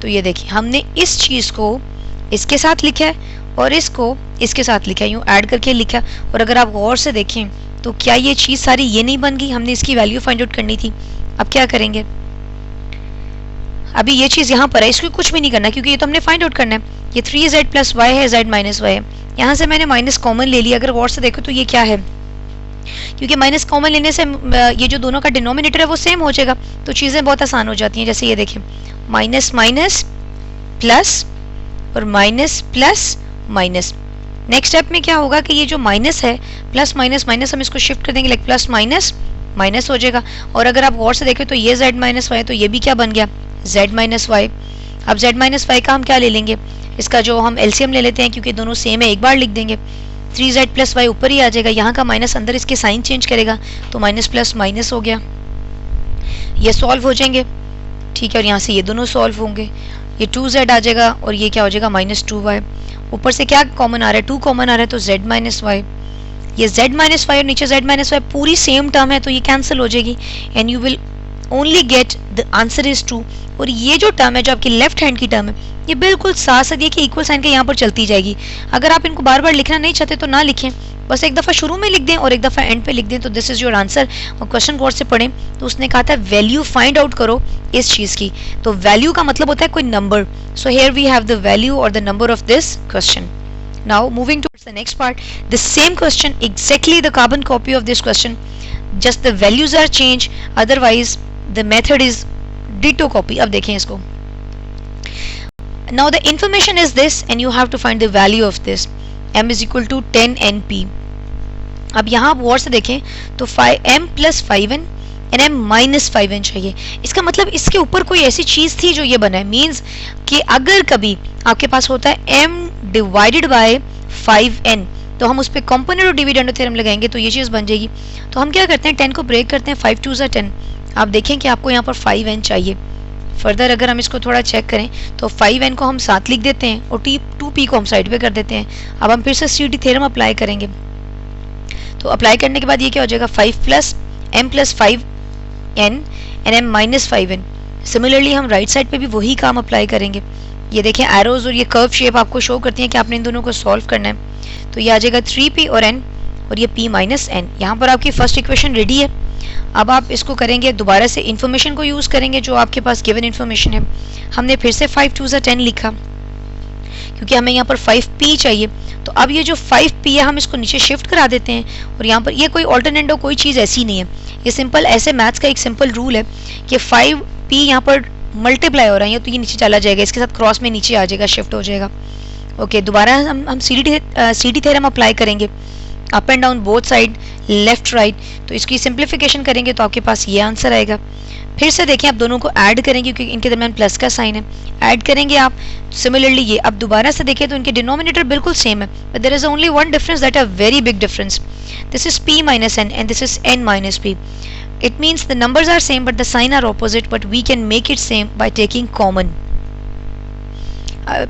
तो ये देखिए हमने इस चीज को इसके साथ लिखा है और इसको इसके साथ लिखा है, यूं ऐड करके लिखा। और अगर आप गौर से देखें तो क्या ये चीज सारी ये नहीं बन गई, हमने इसकी वैल्यू फाइंड आउट करनी थी। अब क्या करेंगे, अभी ये चीज यहाँ पर है, इसको कुछ भी नहीं करना क्योंकि ये तो हमने फाइंड आउट करना है। ये 3z प्लस y है, z माइनस y है, यहाँ से मैंने माइनस कॉमन ले लिया। अगर गौर से देखो तो ये क्या है, क्योंकि माइनस कॉमन लेने से ये जो दोनों का डिनोमिनेटर है वो सेम हो जाएगा तो चीजें बहुत आसान हो जाती हैं। जैसे ये देखें माइनस माइनस प्लस और minus plus minus. Next step में क्या होगा कि ये जो माइनस है, प्लस माइनस माइनस हम इसको शिफ्ट कर देंगे, लाइक प्लस माइनस माइनस हो जाएगा। और अगर आप गौर से देखें तो ये z माइनस वाई, तो ये भी क्या बन गया z माइनस वाई। अब z माइनस वाई का हम क्या ले लेंगे, इसका जो हम एलसीएम ले लेते हैं क्योंकि दोनों सेम है, एक बार लिख देंगे 3z प्लस वाई ऊपर ही आ जाएगा, यहाँ का माइनस अंदर इसके साइन चेंज करेगा तो माइनस प्लस माइनस हो गया। ये सॉल्व हो जाएंगे, ठीक है, और यहाँ से ये दोनों सॉल्व होंगे, ये 2z आ जाएगा और ये क्या हो जाएगा माइनस 2y। ऊपर से क्या कॉमन आ रहा है, 2 कॉमन आ रहा है तो z माइनस वाई। ये z माइनस वाई और नीचे z माइनस वाई पूरी सेम टर्म है तो ये कैंसिल हो जाएगी and you will only get the answer is 2। और ये जो टर्म है जो आपकी लेफ्ट हैंड की टर्म है ये बिल्कुल साथ साथ ये कि इक्वल साइन के यहाँ पर चलती जाएगी। अगर आप इनको बार बार लिखना नहीं चाहते तो ना लिखें, बस एक दफ़ा शुरू में लिख दें और एक दफ़ा एंड पे लिख दें, तो दिस इज योर आंसर। और क्वेश्चन गौर से पढ़ें तो उसने कहा था वैल्यू फाइंड आउट करो इस चीज़ की, तो वैल्यू का मतलब होता है कोई number. So here we have the value और the number of this question. Now moving towards the next part, the same question, exactly the carbon copy of this question, just the values are changed, otherwise the method is ditto copy. अब देखें इसको। Now the information is this and you have to find the value of this. m is equal to 10 np. अब यहाँ आप गौर से देखें तो m plus 5n and m minus 5n चाहिए। इसका मतलब इसके ऊपर कोई ऐसी चीज थी जो ये बना है, मीन्स कि अगर कभी आपके पास होता है m डिवाइडेड बाय 5n तो हम उस पर कॉम्पोनेंट और डिविडेंड थ्योरम लगाएंगे तो ये चीज बन जाएगी। तो हम क्या करते हैं 10 को ब्रेक करते हैं, 5 2 10। आप देखें कि आपको यहाँ पर 5n चाहिए। फर्दर अगर हम इसको थोड़ा चेक करें तो 5n को हम साथ लिख देते हैं और 2p को हम साइड पे कर देते हैं। अब हम फिर से CD थ्योरम अप्लाई करेंगे, तो अप्लाई करने के बाद ये क्या हो जाएगा 5 plus m plus 5n and m minus 5n। Similarly हम राइट साइड पे भी वही काम अप्लाई करेंगे। ये देखें एरोज और ये कर्व शेप आपको शो करती हैं कि आपने इन दोनों को सॉल्व करना है। तो ये आ जाएगा 3p और n और ये p माइनस n। यहाँ पर आपकी फर्स्ट इक्वेशन रेडी है। अब आप इसको करेंगे दोबारा से इंफॉर्मेशन को यूज करेंगे जो आपके पास गिवन इंफॉर्मेशन है। हमने फिर से 5 2 10 लिखा क्योंकि हमें यहाँ पर 5p चाहिए। तो अब ये जो 5p है हम इसको नीचे शिफ्ट करा देते हैं और यहाँ पर ये कोई ऑल्टरनेटो कोई चीज़ ऐसी नहीं है, ये सिंपल ऐसे मैथ्स का एक सिंपल रूल है कि 5p यहाँ पर मल्टीप्लाई हो रहा है तो ये नीचे चला जाएगा, इसके साथ क्रॉस में नीचे आ जाएगा, शिफ्ट हो जाएगा। ओके, दोबारा हम CD थ्योरम अप्लाई करेंगे, up and down both side, left right. तो इसकी सिंप्लीफिकेशन करेंगे तो आपके पास ये आंसर आएगा। फिर से देखें आप दोनों को ऐड करेंगे क्योंकि इनके दरमियान प्लस का साइन है, ऐड करेंगे आप। सिमिलरली ये अब दोबारा से देखें तो इनके डिनोमिनेटर बिल्कुल सेम है, but there is only one difference, that a very big difference. This is p minus n and this is n minus p. It means the numbers are same but the sign are opposite, but we can make it same by taking common.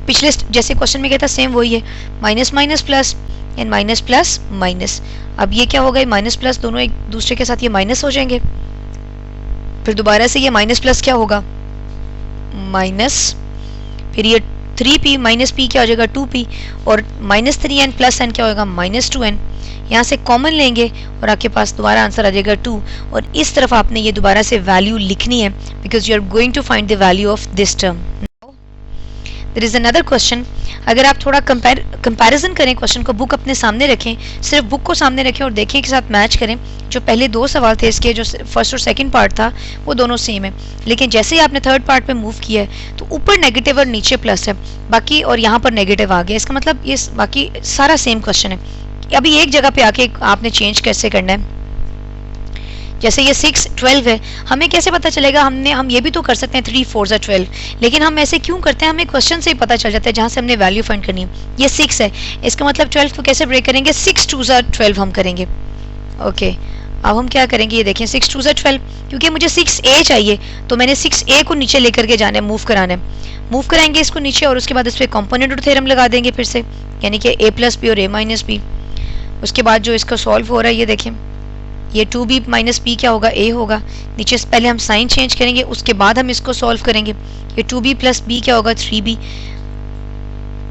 पिछले जैसे question में कहता same वही है, minus minus plus and minus plus minus. अब ये क्या होगा, माइनस प्लस दोनों एक दूसरे के साथ ये माइनस हो जाएंगे। फिर दोबारा से ये माइनस प्लस क्या होगा, माइनस, फिर ये 3p माइनस p क्या हो जाएगा 2p और माइनस 3n प्लस n क्या होगा माइनस 2n। यहाँ से कॉमन लेंगे और आपके पास दोबारा आंसर आ जाएगा 2 और इस तरफ आपने ये दोबारा से वैल्यू लिखनी है because you are going to find the value of this term. There is another question. अगर आप थोड़ा कंपैरिजन करें, क्वेश्चन को बुक अपने सामने रखें, सिर्फ बुक को सामने रखें और देखें के साथ मैच करें। जो पहले दो सवाल थे इसके, जो फर्स्ट और सेकंड पार्ट था वो दोनों सेम है, लेकिन जैसे ही आपने थर्ड पार्ट पे मूव किया है तो ऊपर नेगेटिव और नीचे प्लस है बाकी, और यहाँ पर नेगेटिव आ गया। इसका मतलब ये बाकी सारा सेम क्वेश्चन है। अभी एक जगह पे आके आपने चेंज कैसे करना है, जैसे ये 6 12 है, हमें कैसे पता चलेगा, हम ये भी तो कर सकते हैं 3 4 12, लेकिन हम ऐसे क्यों करते हैं, हमें क्वेश्चन से ही पता चल जाता है जहां से हमने वैल्यू फाइंड करनी है। ये 6 है, इसका मतलब 12 को कैसे ब्रेक करेंगे, 6 2 12 हम करेंगे। ओके, अब हम क्या करेंगे, ये देखें 6 2 12, क्योंकि मुझे 6a चाहिए तो मैंने 6a को नीचे लेकर के जाना है, मूव कराना है। मूव कराएंगे इसको नीचे और उसके बाद इस पर कॉम्पोनेंट थ्योरम लगा देंगे फिर से, यानी कि a प्लस b और a माइनस b। उसके बाद जो इसका सॉल्व हो रहा है ये देखें, ये 2b माइनस p क्या होगा, a होगा। नीचे से पहले हम साइन चेंज करेंगे, उसके बाद हम इसको सॉल्व करेंगे। ये 2b प्लस b क्या होगा 3b।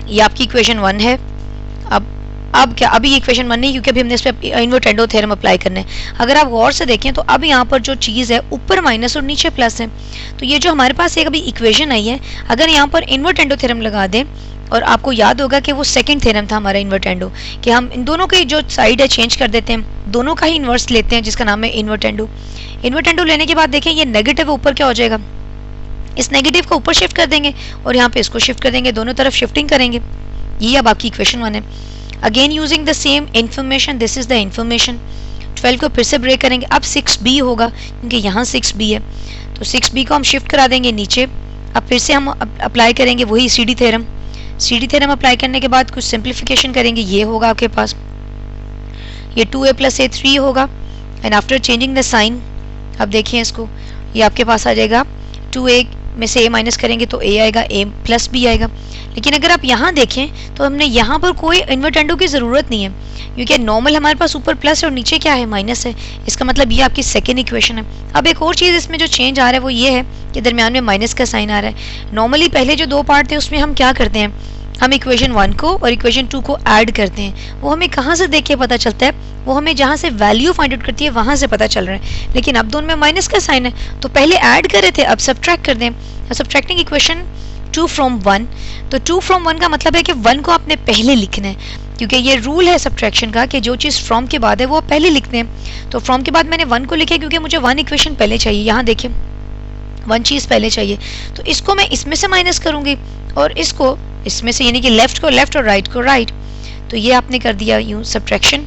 ये आपकी इक्वेशन 1 है। अब क्या, अभी इक्वेशन 1 नहीं, क्योंकि अभी हमने इस पर इन्वर्टेंडो थ्योरम अप्लाई करना है। अगर आप गौर से देखें तो अब यहाँ पर जो चीज़ है ऊपर माइनस और नीचे प्लस है, तो ये जो हमारे पास एक अभी इक्वेशन आई है, अगर यहाँ पर इन्वर्टेंडो थ्योरम लगा दें, और आपको याद होगा कि वो सेकंड थ्योरम था हमारा इन्वर्टेंडो, कि हम इन दोनों की जो साइड है चेंज कर देते हैं, दोनों का ही इन्वर्स लेते हैं जिसका नाम है इन्वर्टेंडो। इन्वर्टेंडो लेने के बाद देखें ये नेगेटिव ऊपर क्या हो जाएगा, इस नेगेटिव को ऊपर शिफ्ट कर देंगे और यहाँ पे इसको शिफ्ट कर देंगे, दोनों तरफ शिफ्टिंग करेंगे। ये अब आपकी इक्वेशन 1 है। Again using the same information, this is the information. 12 को फिर से ब्रेक करेंगे, अब 6b होगा क्योंकि यहाँ 6b है, तो 6b को हम शिफ्ट करा देंगे नीचे। अब फिर से हम अप्लाई करेंगे वही CD theorem. CD theorem apply करने के बाद कुछ सिंप्लीफिकेशन करेंगे, ये होगा आपके पास, ये 2a प्लस a 3 होगा। And after changing the sign, अब देखिए इसको, ये आपके पास आ जाएगा 2a में से a माइनस करेंगे तो a आएगा, a प्लस b आएगा। लेकिन अगर आप यहाँ देखें तो हमने यहाँ पर कोई इन्वर्टेंडो की ज़रूरत नहीं है, क्योंकि नॉर्मल हमारे पास ऊपर प्लस है और नीचे क्या है, माइनस है। इसका मतलब ये आपकी सेकेंड इक्वेशन है। अब एक और चीज़ इसमें जो चेंज आ रहा है वो ये है कि दरमियान में माइनस का साइन आ रहा है। नॉर्मली पहले जो दो पार्ट थे उसमें हम क्या करते हैं, हम इक्वेशन 1 को और इक्वेशन 2 को ऐड करते हैं। वो हमें कहाँ से देख के पता चलता है, वो हमें जहाँ से वैल्यू फाइंड आउट करती है वहाँ से पता चल रहा है। लेकिन अब दोनों में माइनस का साइन है तो पहले ऐड कर रहे थे, अब सब्ट्रैक्ट कर दें। सब्ट्रैक्टिंग इक्वेशन 2 from 1, तो 2 from 1 का मतलब है कि 1 को आपने पहले लिखना है, क्योंकि ये रूल है सब्ट्रैक्शन का कि जो चीज़ फ्रॉम के बाद है वो आप पहले लिखते हैं। तो फ्रॉम के बाद मैंने 1 को लिखा क्योंकि मुझे 1 इक्वेशन पहले चाहिए। यहाँ देखिए 1 चीज़ पहले चाहिए, तो इसको मैं इसमें से माइनस करूँगी और इसको इसमें से, यानी कि लेफ्ट को लेफ्ट और राइट को राइट। तो ये आपने कर दिया यूँ सब्ट्रैक्शन।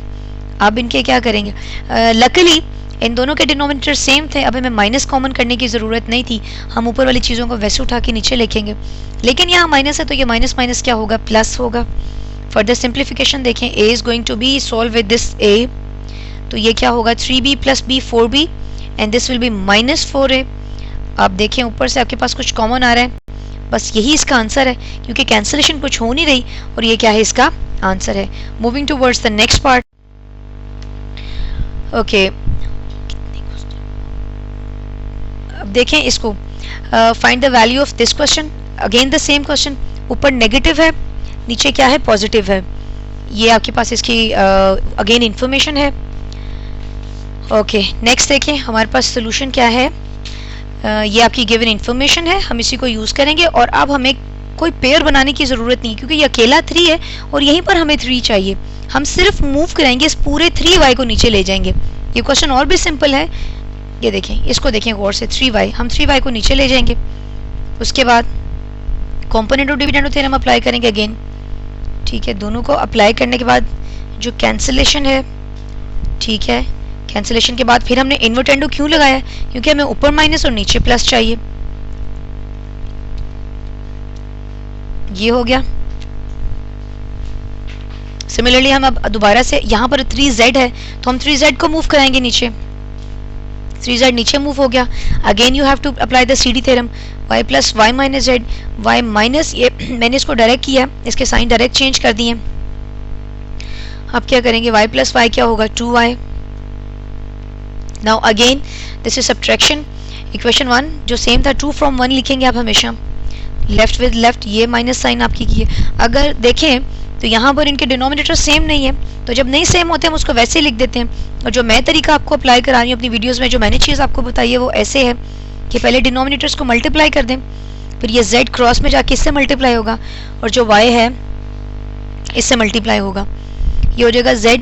अब इनके क्या करेंगे, लकीली इन दोनों के डिनोमिनेटर सेम थे, अब हमें माइनस कॉमन करने की ज़रूरत नहीं थी। हम ऊपर वाली चीज़ों को वैसे उठा के नीचे लिखेंगे, लेकिन यहाँ माइनस है तो ये माइनस माइनस क्या होगा, प्लस होगा। फर्दर सिंप्लीफिकेशन देखें, a is going to be solve with this a, तो ये क्या होगा 3b plus b 4b and this will be minus 4a। आप देखें ऊपर से आपके पास कुछ कॉमन आ रहा है, बस यही इसका आंसर है, क्योंकि कैंसिलेशन कुछ हो नहीं रही और ये क्या है, इसका आंसर है। Moving towards the next part. Okay, अब देखें इसको, find the value of this question. Again the same question, ऊपर नेगेटिव है नीचे क्या है, पॉजिटिव है। ये आपके पास इसकी अगेन इंफॉर्मेशन है। ओके, नेक्स्ट देखें हमारे पास सोल्यूशन क्या है। ये आपकी गिवन इंफॉर्मेशन है, हम इसी को यूज़ करेंगे। और अब हमें कोई पेयर बनाने की ज़रूरत नहीं, क्योंकि ये अकेला 3 है और यहीं पर हमें 3 चाहिए। हम सिर्फ मूव करेंगे, इस पूरे 3y को नीचे ले जाएंगे। ये क्वेश्चन और भी सिंपल है, ये देखें, इसको देखें गौर से, 3y, हम 3y को नीचे ले जाएंगे। उसके बाद component of dividend theorem apply करेंगे अगेन। ठीक है, दोनों को अप्लाई करने के बाद जो कैंसिलेशन है, ठीक है, कैंसिलेशन के बाद फिर हमने इन्वर्टेंडो क्यों लगाया, क्योंकि हमें ऊपर माइनस और नीचे प्लस चाहिए। ये हो गया। सिमिलरली हम अब दोबारा से यहाँ पर 3z है तो हम 3z को मूव कराएंगे नीचे, 3z नीचे मूव हो गया। Again you have to apply the CD theorem, y plus y minus z, y minus, ये मैंने इसको डायरेक्ट किया, इसके साइन डायरेक्ट चेंज कर दिए। अब क्या करेंगे, y प्लस y क्या होगा, 2y। Now again this is subtraction. Equation 1 जो सेम था 2 from 1 लिखेंगे आप हमेशा, लेफ्ट विद लेफ्ट, ये माइनस साइन आपकी की है। अगर देखें तो यहाँ पर इनके डिनोमिनेटर सेम नहीं है, तो जब नहीं सेम होते हम उसको वैसे ही लिख देते हैं। और जो मैं तरीका आपको अप्लाई करा रही हूँ अपनी वीडियोस में, जो मैंने चीज़ आपको बताई है वो ऐसे है कि पहले डिनोमिनेटर्स को मल्टीप्लाई कर दें, फिर ये z क्रॉस में जाके इससे मल्टीप्लाई होगा और जो y है इससे मल्टीप्लाई होगा। ये हो जाएगा z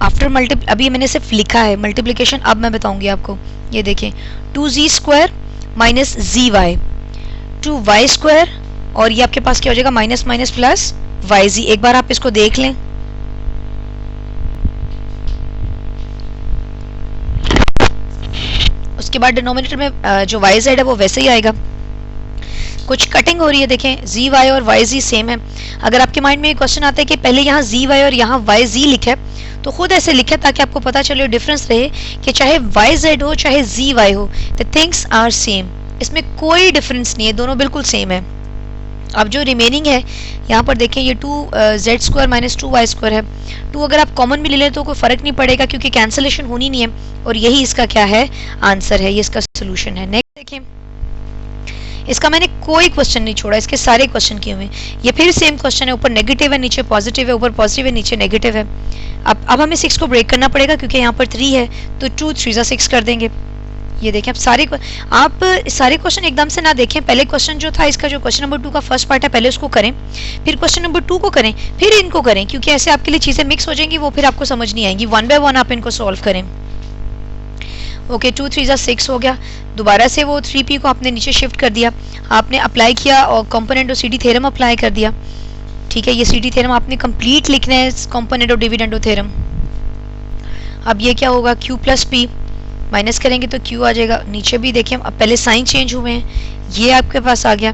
आफ्टर मल्टीप्लाई, अभी मैंने सिर्फ लिखा है मल्टीप्लिकेशन, अब मैं बताऊंगी आपको। ये देखें 2z square minus zy, 2y square, और ये आपके पास क्या हो जाएगा, माइनस माइनस प्लस yz। एक बार आप इसको देख लें। उसके बाद डिनोमिनेटर में जो yz है वो वैसे ही आएगा। कुछ कटिंग हो रही है, देखें zy और yz सेम है। अगर आपके माइंड में एक क्वेश्चन आता है कि पहले यहाँ zy और यहाँ yz लिखा है, तो खुद ऐसे लिखे ताकि आपको पता चले, डिफरेंस रहे कि चाहे yz हो चाहे zy हो, द थिंग्स आर सेम, इसमें कोई डिफरेंस नहीं है, दोनों बिल्कुल सेम है। अब जो रिमेनिंग है यहाँ पर देखें, ये 2z square minus 2y square है। 2 अगर आप कॉमन भी ले लें तो कोई फर्क नहीं पड़ेगा, क्योंकि कैंसिलेशन होनी नहीं है, और यही इसका क्या है, आंसर है, ये इसका सोल्यूशन है। नेक्स्ट देखें, इसका मैंने कोई क्वेश्चन नहीं छोड़ा, इसके सारे क्वेश्चन किए हुए। ये फिर सेम क्वेश्चन है, ऊपर नेगेटिव है नीचे पॉजिटिव है, ऊपर पॉजिटिव है नीचे नेगेटिव है। अब हमें 6 को ब्रेक करना पड़ेगा, क्योंकि यहाँ पर 3 है तो 2 3 6 कर देंगे। ये देखें, आप सारे क्वेश्चन एकदम से ना देखें, पहले क्वेश्चन जो था इसका, जो क्वेश्चन नंबर 2 का फर्स्ट पार्ट है, पहले उसको करें, फिर क्वेश्चन नंबर 2 को करें, फिर इनको करें, क्योंकि ऐसे आपके लिए चीजें मिक्स हो जाएंगी, वो फिर आपको समझ नहीं आएंगी। 1 बाय 1 आप इनको सॉल्व करें। ओके, 2 3 6 हो गया। दोबारा से वो 3p को आपने नीचे शिफ्ट कर दिया, आपने अप्लाई किया और component of CD theorem apply कर दिया। ठीक है, ये CD थ्योरम आपने कंप्लीट लिखना है, कंपोनेंट ऑफ डिविडेंड थ्योरम। अब ये क्या होगा, q प्लस p, माइनस करेंगे तो q आ जाएगा। नीचे भी देखें, अब पहले साइन चेंज हुए हैं, ये आपके पास आ गया।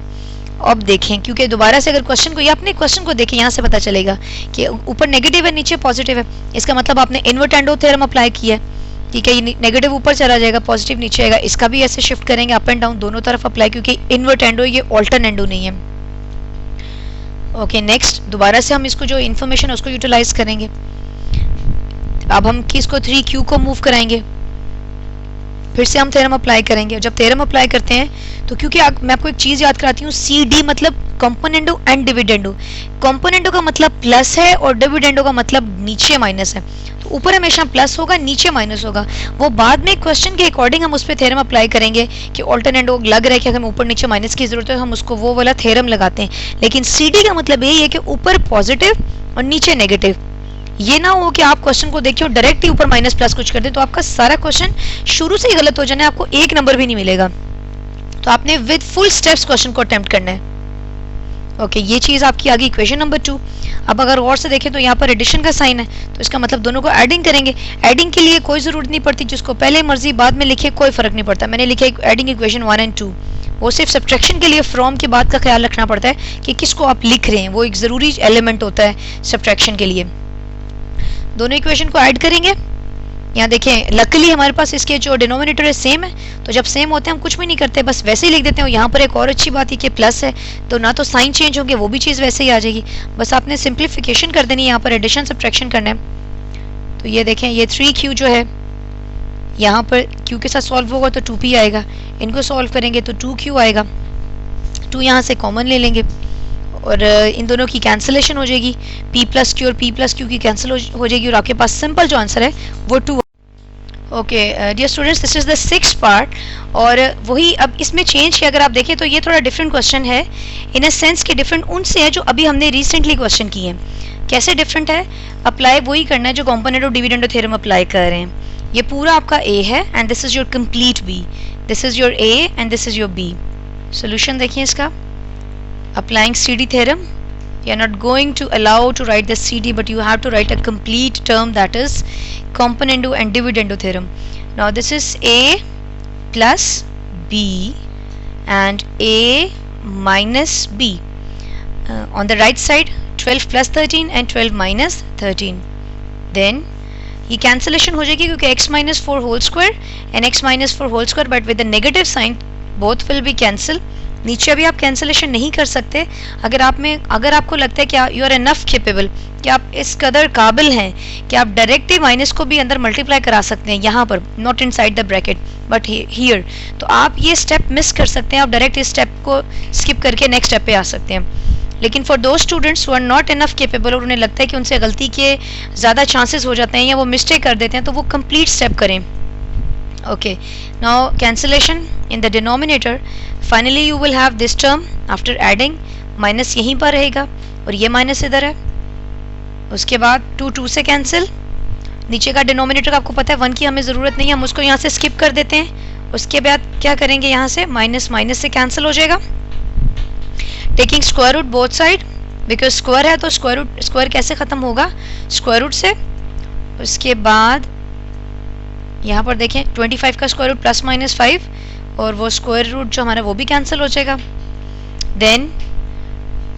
अब देखें, क्योंकि दोबारा से अगर क्वेश्चन को, या अपने क्वेश्चन को देखें, यहाँ से पता चलेगा कि ऊपर नेगेटिव है नीचे पॉजिटिव है, इसका मतलब आपने इन्वर्टेंडो थ्योरम अप्लाई किया है। ठीक है, ये नेगेटिव ऊपर चला जाएगा, पॉजिटिव नीचे आएगा, इसका भी ऐसे शिफ्ट करेंगे अप एंड डाउन दोनों तरफ अप्लाई, क्योंकि इन्वर्टेंडो ये ऑल्टरनेंडो नहीं है। ओके नेक्स्ट, दोबारा से हम इसको जो इन्फॉर्मेशन है उसको यूटिलाइज करेंगे। अब हम किसको 3q को मूव कराएंगे, फिर से हम थ्योरम अप्लाई करेंगे। जब थ्योरम अप्लाई करते हैं तो क्योंकि मैं आपको एक चीज याद कराती हूँ, सी डी मतलब कंपोनेंडो एंड डिविडेंडो। कंपोनेंडो का मतलब प्लस है और डिविडेंडो का मतलब नीचे माइनस है, तो ऊपर हमेशा प्लस होगा, नीचे माइनस होगा। वो बाद में क्वेश्चन के अकॉर्डिंग हम उस पर थ्योरम अप्लाई करेंगे कि ऑल्टरनेंडो लग रहा है कि हमें ऊपर नीचे माइनस की जरूरत है, हम उसको वो वाला थ्योरम लगाते हैं। लेकिन सी डी का मतलब यही है कि ऊपर पॉजिटिव और नीचे नेगेटिव। ये ना हो कि आप क्वेश्चन को देखिए और डायरेक्ट ही ऊपर माइनस प्लस कुछ कर दे, तो आपका सारा क्वेश्चन शुरू से ही गलत हो जाना है, आपको एक नंबर भी नहीं मिलेगा। तो आपने विद फुल स्टेप्स क्वेश्चन को अटेम्प्ट करना है। ओके ये चीज आपकी आ गई इक्वेशन नंबर 2। अब अगर गौर से देखें तो यहाँ पर एडिशन का साइन है, तो इसका मतलब दोनों को एडिंग करेंगे। एडिंग के लिए कोई जरूरत नहीं पड़ती, जिसको पहले मर्जी बाद में लिखे कोई फर्क नहीं पड़ता। मैंने लिखा एडिंग इक्वेशन 1 और 2। वो सिर्फ सब्ट्रैक्शन के लिए फ्रॉम के बाद का ख्याल रखना पड़ता है कि किसको आप लिख रहे हैं, वो एक जरूरी एलिमेंट होता है सब्ट्रैक्शन के लिए। दोनों इक्वेशन को ऐड करेंगे। यहाँ देखें लकीली हमारे पास इसके जो डिनोमिनेटर है सेम है, तो जब सेम होते हैं हम कुछ भी नहीं करते, बस वैसे ही लिख देते हैं। यहाँ पर एक और अच्छी बात है कि प्लस है, तो ना तो साइन चेंज होंगे, वो भी चीज़ वैसे ही आ जाएगी। बस आपने सिंप्लीफिकेशन कर देनी है, यहाँ पर एडिशन सब्ट्रैक्शन करना है। तो ये देखें ये 3q जो है यहाँ पर q के साथ सॉल्व होगा तो 2p आएगा, इनको सॉल्व करेंगे तो 2q आएगा। 2 यहाँ से कॉमन ले लेंगे और इन दोनों की कैंसिलेशन हो जाएगी, p प्लस क्यू और p प्लस क्यू की कैंसिल हो जाएगी और आपके पास सिंपल जो आंसर है वो 2। Okay dear students, this is the 6th part. और वही अब इसमें चेंज अगर आप देखें तो ये थोड़ा डिफरेंट क्वेश्चन है, इन अ सेंस कि डिफरेंट उनसे है जो अभी हमने रिसेंटली क्वेश्चन किए हैं। कैसे डिफरेंट है, अप्लाई वही करना है जो कंपोनेंडो डिविडेंडो थ्योरम अप्लाई कर रहे हैं। ये पूरा आपका A है and this is your complete B, this is your A and this is your B। Solution देखिए इसका, applying CD theorem, you are not going to allow to write the CD, but you have to write a complete term, that is componendo and dividendo theorem. Now this is A plus B and A minus B. On the right side 12 plus 13 and 12 minus 13. Then ये cancellation हो जाएगी क्योंकि x minus 4 whole square and x minus 4 whole square, but with the negative sign both will be cancel. नीचे अभी आप cancellation नहीं कर सकते। अगर आपको लगता है कि यू आर इनफ केपेबल, कि आप इस कदर काबिल हैं कि आप डायरेक्टली माइनस को भी अंदर मल्टीप्लाई करा सकते हैं यहाँ पर, not inside the bracket but here, तो आप ये स्टेप मिस कर सकते हैं। आप डायरेक्ट इस स्टेप को स्किप करके नेक्स्ट स्टेप पे आ सकते हैं। लेकिन for those students who are not enough capable और उन्हें लगता है कि उनसे गलती के ज़्यादा चांसेस हो जाते हैं या वो मिस्टेक कर देते हैं, तो वो कंप्लीट स्टेप करें। Okay, now cancellation in the denominator. Finally you will have this term after adding, minus यहीं पर रहेगा और ये माइनस इधर है। उसके बाद 2 से कैंसिल, नीचे का डिनोमिनेटर आपको पता है 1 की हमें ज़रूरत नहीं है, हम उसको यहाँ से स्किप कर देते हैं। उसके बाद क्या करेंगे, यहाँ से माइनस माइनस से कैंसिल हो जाएगा। Taking square root both side, because square है तो स्क्वायर कैसे ख़त्म होगा, स्क्वायर रूट से। उसके बाद यहाँ पर देखें 25 का स्क्वायर रूट प्लस माइनस 5 और वो स्क्वायर रूट जो हमारा वो भी कैंसिल हो जाएगा। देन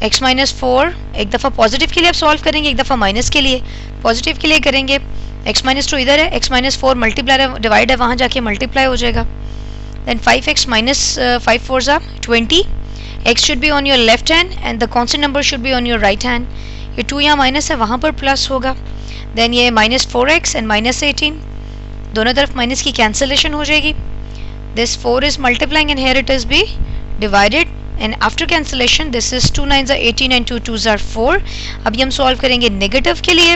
x माइनस 4 एक दफ़ा पॉजिटिव के लिए आप सॉल्व करेंगे, एक दफ़ा माइनस के लिए। पॉजिटिव के लिए करेंगे x माइनस 2 इधर है, x माइनस 4 मल्टीप्लाई डिवाइड है, वहाँ जाके मल्टीप्लाई हो जाएगा। देन 5x माइनस 5 4 ज़ा 20, x should be on your left hand and the constant number should be on your right hand. ये 2 यहाँ माइनस है, वहाँ पर प्लस होगा। देन ये माइनस 4x एंड माइनस 18, दोनों तरफ माइनस की कैंसिलेशन हो जाएगी। This 4 is multiplying and here it is be divided and after cancellation this is 2 9 18 and 2 2 4। अभी हम सॉल्व करेंगे नेगेटिव के लिए।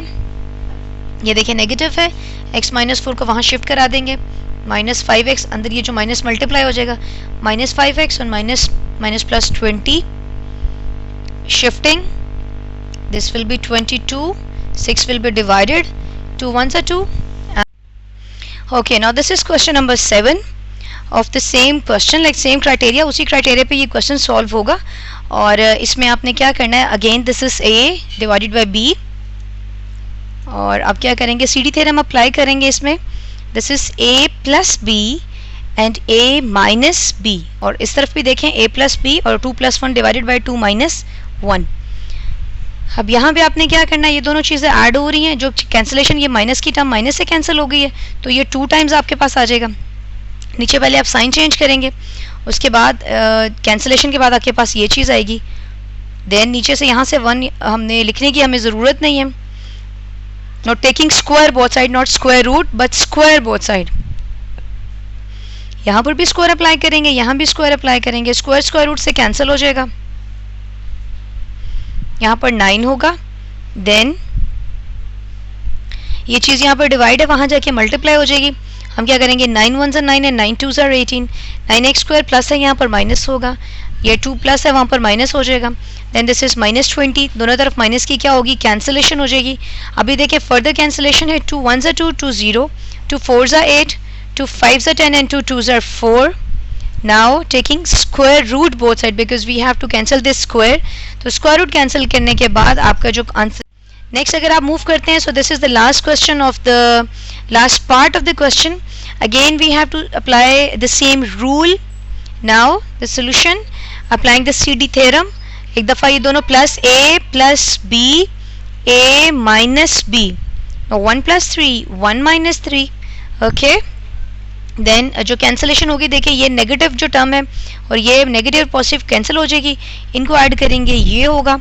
ये देखिए नेगेटिव है, x माइनस 4 को वहाँ शिफ्ट करा देंगे, माइनस 5x अंदर ये जो माइनस मल्टीप्लाई हो जाएगा, माइनस 5x और minus minus plus 20 shifting, this will B 22, 6 will be divided, 2 1s are 2. Okay, now this is question number 7 of the same question, like same criteria, उसी criteria पे ये question solve होगा। और इसमें आपने क्या करना है, again this is A divided by B, और अब क्या करेंगे, CD theorem अप्लाई करेंगे इसमें। this is A plus B and A minus B, और इस तरफ भी देखें A plus B और 2 plus 1 divided by 2 minus 1। अब यहाँ पे आपने क्या करना है, ये दोनों चीज़ें ऐड हो रही हैं, जो कैंसिलेशन, ये माइनस की टर्म माइनस से कैंसिल हो गई है, तो ये 2 टाइम्स आपके पास आ जाएगा। नीचे पहले आप साइन चेंज करेंगे, उसके बाद कैंसिलेशन के बाद आपके पास ये चीज़ आएगी। देन नीचे से यहाँ से 1 हमने लिखने की हमें ज़रूरत नहीं है। Not taking square both side, not square root but square both side. यहाँ पर भी स्क्वायर अप्लाई करेंगे, यहाँ भी स्क्वायर अप्लाई करेंगे, स्क्वायर स्क्वायर रूट से कैंसिल हो जाएगा। यहाँ पर 9 होगा। देन ये चीज़ यहाँ पर डिवाइड है, वहाँ जाके मल्टीप्लाई हो जाएगी। हम क्या करेंगे, 9 1 9 है, 9 2 18, 9x स्क्वायर प्लस है, यहाँ पर माइनस होगा, ये 2 प्लस है, वहाँ पर माइनस हो जाएगा। देन दिस इज -20, दोनों तरफ माइनस की क्या होगी, कैंसिलेशन हो जाएगी। अभी देखिए फर्दर कैंसिलेशन है, 2 1 2 2 0, 2 4 8, 2 5 10 and 2 2 4। Now taking square root both side because we have to cancel this square. तो स्क्वायर रूट कैंसिल करने के बाद आपका जो आंसर, नेक्स्ट अगर आप मूव करते हैं, so this is the last question of the last part of the question. Again we have to apply the same rule. Now the solution applying the CD theorem. एक दफ़ा ये दोनों plus a plus b, a minus b, 1 plus 3 1 minus 3। Okay, then जो cancellation होगी, देखिए ये negative जो term है और ये नेगेटिव पॉजिटिव कैंसिल हो जाएगी, इनको ऐड करेंगे, ये होगा।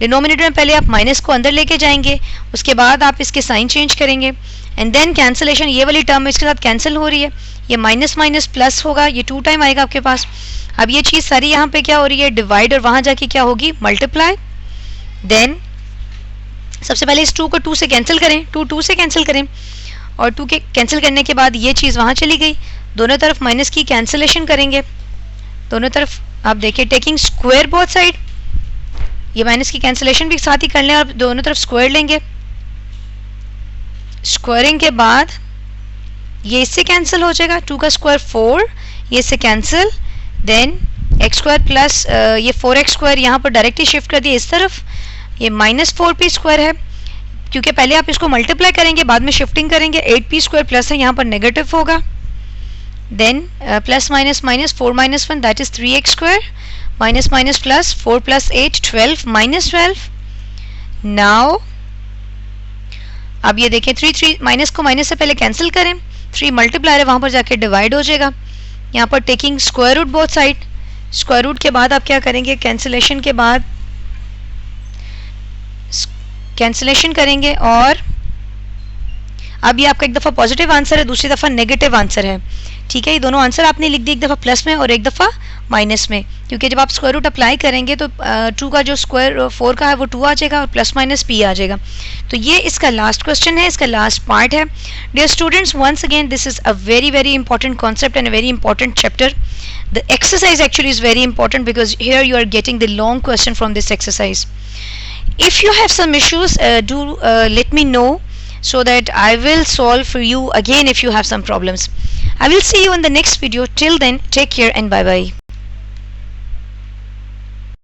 डिनोमिनेटर में पहले आप माइनस को अंदर लेके जाएंगे, उसके बाद आप इसके साइन चेंज करेंगे एंड देन कैंसिलेशन, ये वाली टर्म इसके साथ कैंसिल हो रही है, ये माइनस माइनस प्लस होगा, ये 2 टाइम आएगा आपके पास। अब ये चीज़ सारी यहाँ पे क्या हो रही है, डिवाइड, और वहाँ जाके क्या होगी, मल्टीप्लाई। देन सबसे पहले इस 2 को 2 से कैंसिल करें, 2 2 से कैंसिल करें, और 2 के कैंसिल करने के बाद ये चीज़ वहाँ चली गई, दोनों तरफ माइनस की कैंसिलेशन करेंगे, दोनों तरफ आप देखिए टेकिंग स्क्वायर बोथ साइड, ये माइनस की कैंसिलेशन भी साथ ही कर लें और दोनों तरफ स्क्वायर लेंगे। स्क्वायरिंग के बाद ये इससे कैंसिल हो जाएगा, 2 का स्क्वायर 4, ये इससे cancel. Then x square plus ये 4x स्क्वायर यहाँ पर डायरेक्टली शिफ्ट कर दिया इस तरफ, ये -4p स्क्वायर है, क्योंकि पहले आप इसको मल्टीप्लाई करेंगे बाद में शिफ्टिंग करेंगे। 8p स्क्वायर प्लस है, यहाँ पर नेगेटिव होगा। Then plus minus minus 4 - 1 that is 3x square, minus minus plus 4 + 8 12 -12। Now अब ये देखें 3 माइनस को माइनस से पहले कैंसिल करें, 3 मल्टीप्लायर है, वहाँ पर जाके डिवाइड हो जाएगा। यहाँ पर taking square root both side, square root के बाद आप क्या करेंगे, कैंसिलेशन के बाद कैंसिलेशन करेंगे, और अब ये आपका एक दफ़ा पॉजिटिव आंसर है, दूसरी दफ़ा नेगेटिव आंसर है। ठीक है, ये दोनों आंसर आपने लिख दिए, एक दफ़ा प्लस में और एक दफ़ा माइनस में, क्योंकि जब आप स्क्वायर रूट अप्लाई करेंगे तो 2 का जो स्क्वायर 4 का है वो 2 आ जाएगा और प्लस माइनस p आ जाएगा। तो ये इसका लास्ट क्वेश्चन है, इसका लास्ट पार्ट है। Dear students, once again this is a very very important concept and a very important chapter. The exercise actually is very important because here you are getting the long question from this exercise. If you have some issues, do let me know so that I will solve for you again if you have some problems. I will see you in the next video. Till then, take care and bye bye.